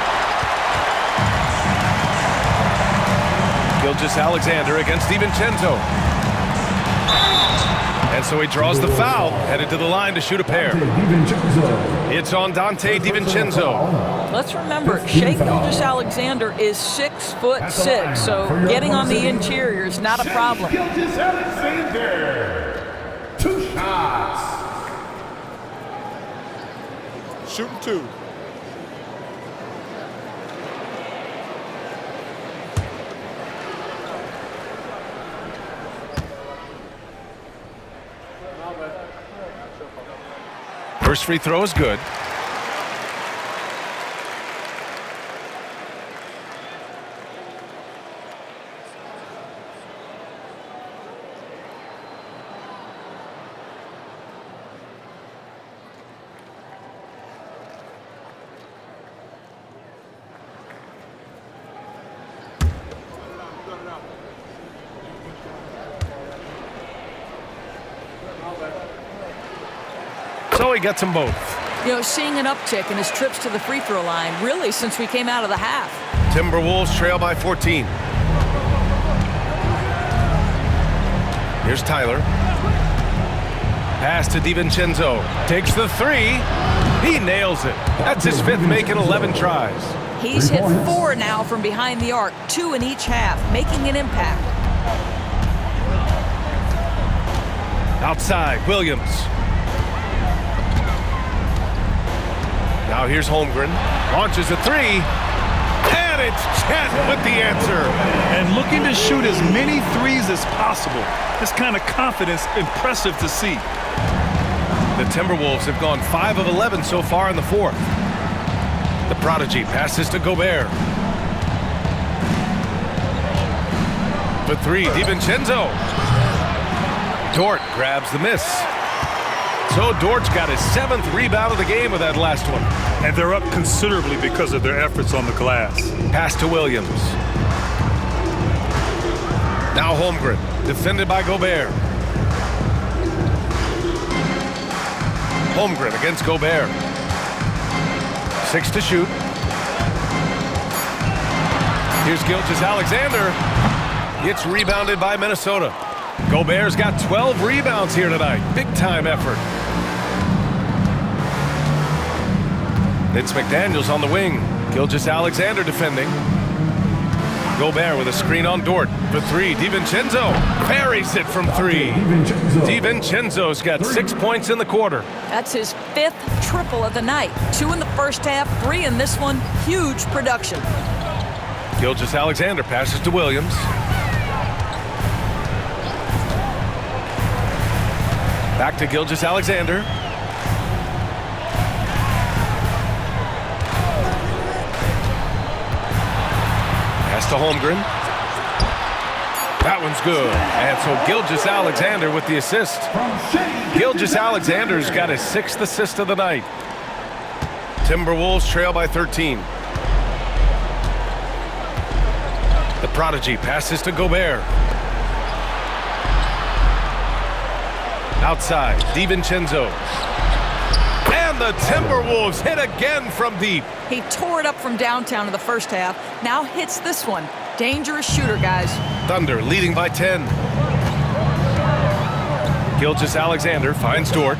Speaker 1: Gilgeous-Alexander against DiVincenzo. And so he draws the foul, headed to the line to shoot a pair. It's on Dante DiVincenzo.
Speaker 3: Let's remember, Shai Gilgeous-Alexander is 6'6", so getting on the interior is not a problem.
Speaker 5: Gilgeous-Alexander. 2 shots.
Speaker 6: Shooting 2.
Speaker 1: First free throw is good. So he gets them both.
Speaker 3: You know, seeing an uptick in his trips to the free throw line, really, since we came out of the half.
Speaker 1: Timberwolves trail by 14. Here's Tyler. Pass to DiVincenzo. Takes the 3. He nails it. That's his 5th make in 11 tries.
Speaker 3: He's hit 4 now from behind the arc, 2 in each half, making an impact. Outside, Williams.
Speaker 1: Now here's Holmgren. Launches a three. And it's Chet with the answer.
Speaker 2: And looking to shoot as many threes as possible. This kind of confidence, impressive to see.
Speaker 1: The Timberwolves have gone 5 of 11 so far in the fourth. The prodigy passes to Gobert. For three, DiVincenzo. Dort grabs the miss. So Dort's got his 7th rebound of the game with that last one.
Speaker 2: And they're up considerably because of their efforts on the glass.
Speaker 1: Pass to Williams. Now Holmgren, defended by Gobert. Holmgren against Gobert. 6 to shoot. Here's Gilgeous-Alexander. Gets rebounded by Minnesota. Gobert's got 12 rebounds here tonight. Big-time effort. It's McDaniels on the wing. Gilgeous-Alexander defending. Gobert with a screen on Dort. For three, DiVincenzo parries it from three. DiVincenzo's got 6 points in the quarter.
Speaker 3: That's his 5th triple of the night. 2 in the first half, 3 in this one. Huge production.
Speaker 1: Gilgeous-Alexander passes to Williams. Back to Gilgeous-Alexander. Pass to Holmgren. That one's good. And so Gilgeous-Alexander with the assist. Gilgeous-Alexander's got his 6th assist of the night. Timberwolves trail by 13. The prodigy passes to Gobert. Outside, DiVincenzo. And the Timberwolves hit again from deep.
Speaker 3: He tore it up from downtown in the first half. Now hits this one. Dangerous shooter, guys.
Speaker 1: Thunder leading by 10. Gilgeous-Alexander finds Dort.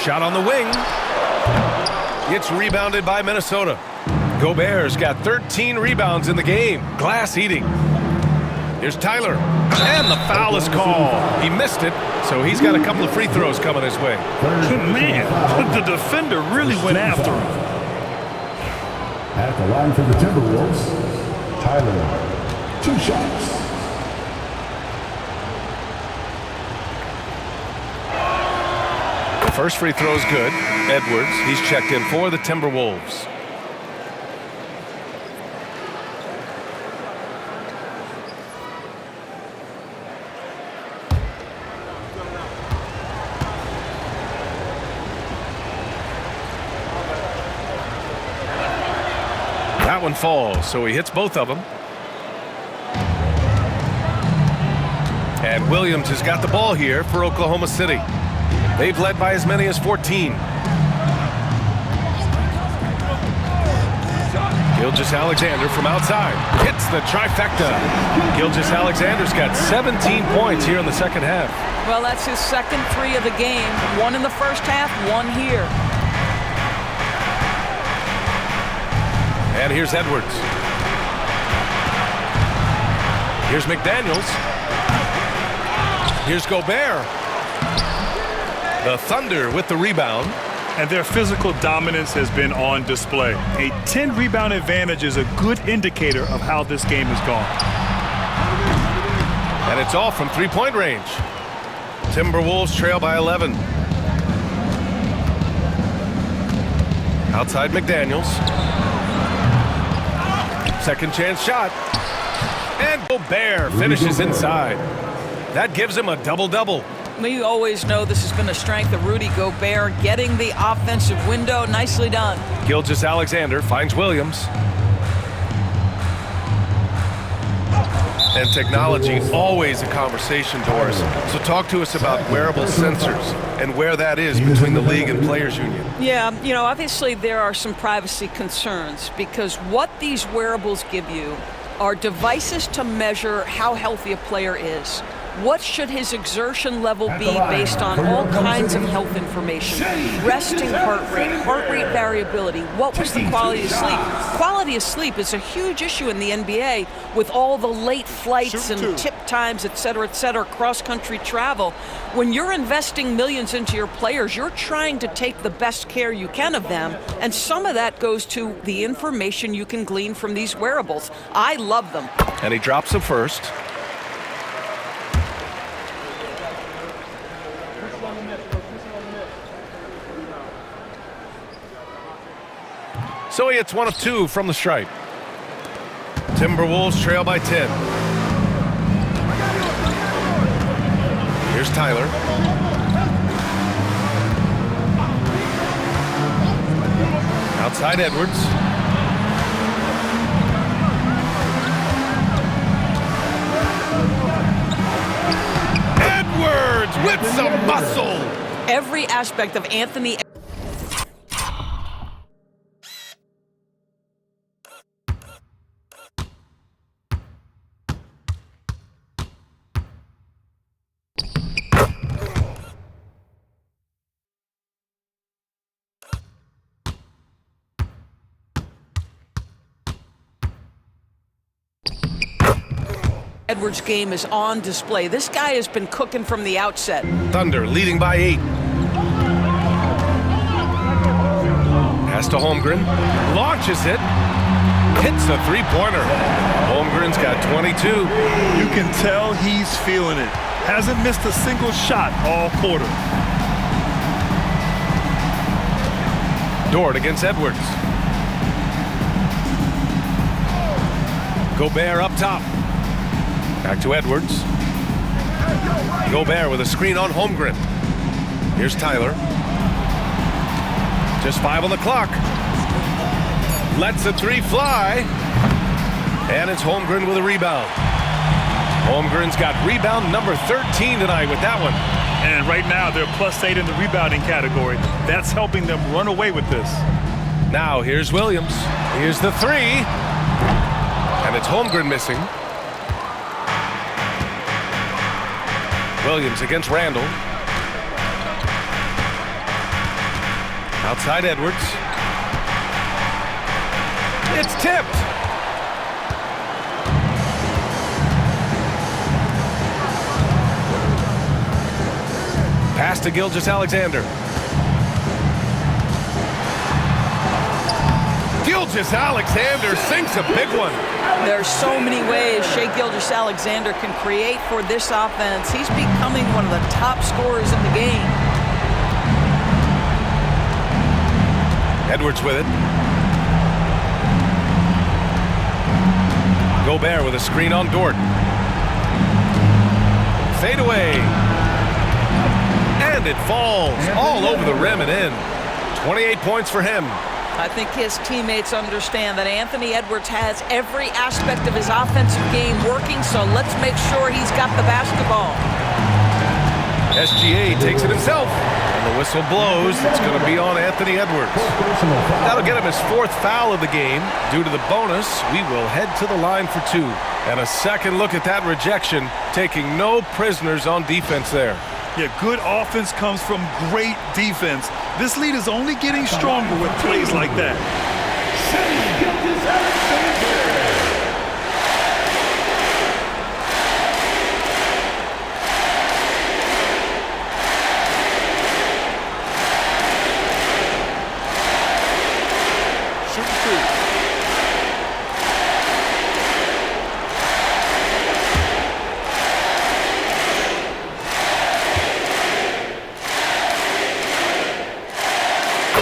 Speaker 1: Shot on the wing. Gets rebounded by Minnesota. Gobert's got 13 rebounds in the game. Glass eating. Here's Tyler. And the foul is called. He missed it, so he's got a couple of free throws coming his way.
Speaker 2: Man, the defender really went after him.
Speaker 5: At the line for the Timberwolves, Tyler, 2 shots.
Speaker 1: First free throw is good. Edwards, he's checked in for the Timberwolves. That one falls, so he hits both of them. And Williams has got the ball here for Oklahoma City. They've led by as many as 14. Gilgeous-Alexander from outside hits the trifecta. Gilgeous-Alexander's got 17 points here in the second half.
Speaker 3: Well, that's his 2nd 3 of the game. 1 in the first half, 1 here.
Speaker 1: And here's Edwards. Here's McDaniels. Here's Gobert. The Thunder with the rebound.
Speaker 2: And their physical dominance has been on display. A 10-rebound advantage is a good indicator of how this game has gone.
Speaker 1: And it's all from three-point range. Timberwolves trail by 11. Outside McDaniels. Second chance shot. And Gobert finishes inside. That gives him a double-double.
Speaker 3: We always know this has been a strength of Rudy Gobert, getting the offensive window. Nicely done.
Speaker 1: Gilgeous-Alexander finds Williams. And technology, always a conversation, Doris. So talk to us about wearable sensors and where that is between the league and players union.
Speaker 3: Yeah, you know, obviously there are some privacy concerns because what these wearables give you are devices to measure how healthy a player is. What should his exertion level be based on all kinds of health information? Resting heart rate variability. What was the quality of sleep? Quality of sleep is a huge issue in the NBA with all the late flights and tip times, et cetera, cross-country travel. When you're investing millions into your players, you're trying to take the best care you can of them, and some of that goes to the information you can glean from these wearables. I love them.
Speaker 1: And he drops it first. So he hits 1 of 2 from the stripe. Timberwolves trail by 10. Here's Tyler. Outside Edwards. Edwards with some muscle.
Speaker 3: Every aspect of Anthony Edwards' game is on display. This guy has been cooking from the outset.
Speaker 1: Thunder leading by 8. Pass to Holmgren. Launches it. Hits a three-pointer. Holmgren's got 22.
Speaker 2: You can tell he's feeling it. Hasn't missed a single shot all quarter.
Speaker 1: Dort against Edwards. Gobert up top. Back to Edwards. Gobert with a screen on Holmgren. Here's Tyler. Just 5 on the clock. Lets the 3 fly. And it's Holmgren with a rebound. Holmgren's got rebound number 13 tonight with that one.
Speaker 2: And right now they're +8 in the rebounding category. That's helping them run away with this.
Speaker 1: Now here's Williams. Here's the 3. And it's Holmgren missing. Williams against Randall. Outside Edwards. It's tipped. Pass to Gilgeous-Alexander. Gilgeous-Alexander sinks a big one.
Speaker 3: There's so many ways Shai Gilgeous-Alexander can create for this offense. He's becoming one of the top scorers in the game.
Speaker 1: Edwards with it. Gobert with a screen on Dort. Fade away. And it falls all over the rim and in. 28 points for him.
Speaker 3: I think his teammates understand that Anthony Edwards has every aspect of his offensive game working, so let's make sure he's got the basketball.
Speaker 1: SGA takes it himself, and the whistle blows. It's going to be on Anthony Edwards. That'll get him his 4th foul of the game. Due to the bonus, we will head to the line for 2. And a second look at that rejection, taking no prisoners on defense there.
Speaker 2: Yeah, good offense comes from great defense. This lead is only getting stronger with plays like that.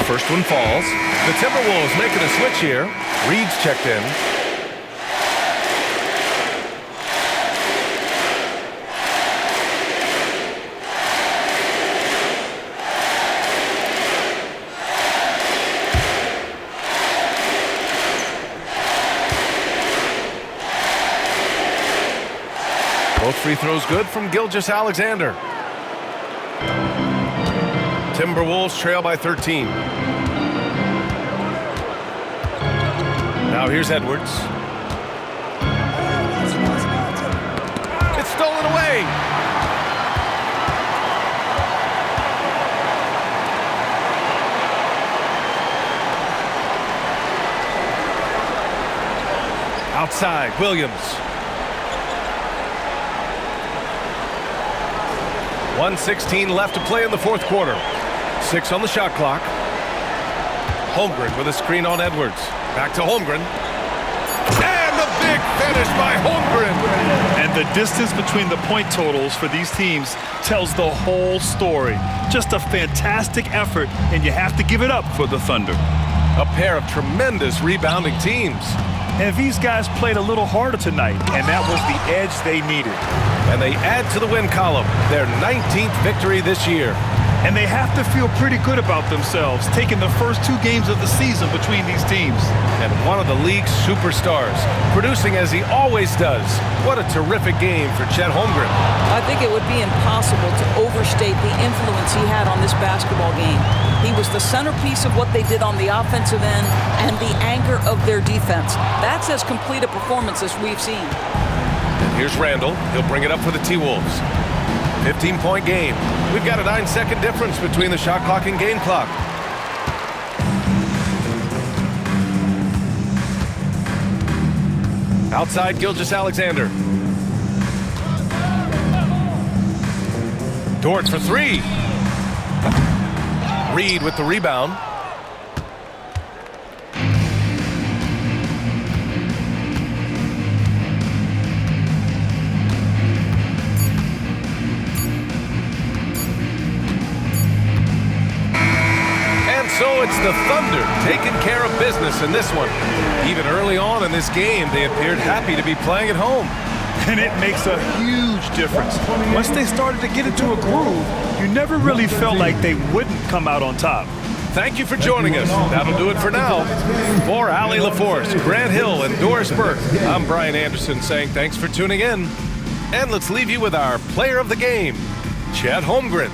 Speaker 1: First one falls. The Timberwolves making a switch here. Reed's checked in. Both free throws good from Gilgeous-Alexander. Timberwolves trail by 13. Now here's Edwards. It's stolen away. outside, Williams. 1:16 left to play in the fourth quarter. 6 on the shot clock. Holmgren with a screen on Edwards. Back to Holmgren. And a big finish by Holmgren.
Speaker 2: And the distance between the point totals for these teams tells the whole story. Just a fantastic effort, and you have to give it up for the Thunder.
Speaker 1: A pair of tremendous rebounding teams.
Speaker 2: And these guys played a little harder tonight, and that was the edge they needed.
Speaker 1: And they add to the win column, their 19th victory this year.
Speaker 2: And they have to feel pretty good about themselves, taking the first 2 games of the season between these teams.
Speaker 1: And one of the league's superstars, producing as he always does. What a terrific game for Chet Holmgren.
Speaker 3: I think it would be impossible to overstate the influence he had on this basketball game. He was the centerpiece of what they did on the offensive end and the anchor of their defense. That's as complete a performance as we've seen.
Speaker 1: And here's Randall. He'll bring it up for the T-Wolves. 15-point game. We've got a 9-second difference between the shot clock and game clock. Outside, Gilgeous-Alexander. Dort for 3. Reed with the rebound. So it's the Thunder taking care of business in this one. Even early on in this game, they appeared happy to be playing at home.
Speaker 2: And it makes a huge difference. Once they started to get into a groove, you never really felt like they wouldn't come out on top.
Speaker 1: Thank you for joining us. That'll do it for now. For Allie LaForce, Grant Hill, and Doris Burke, I'm Brian Anderson saying thanks for tuning in. And let's leave you with our player of the game, Chet Holmgren.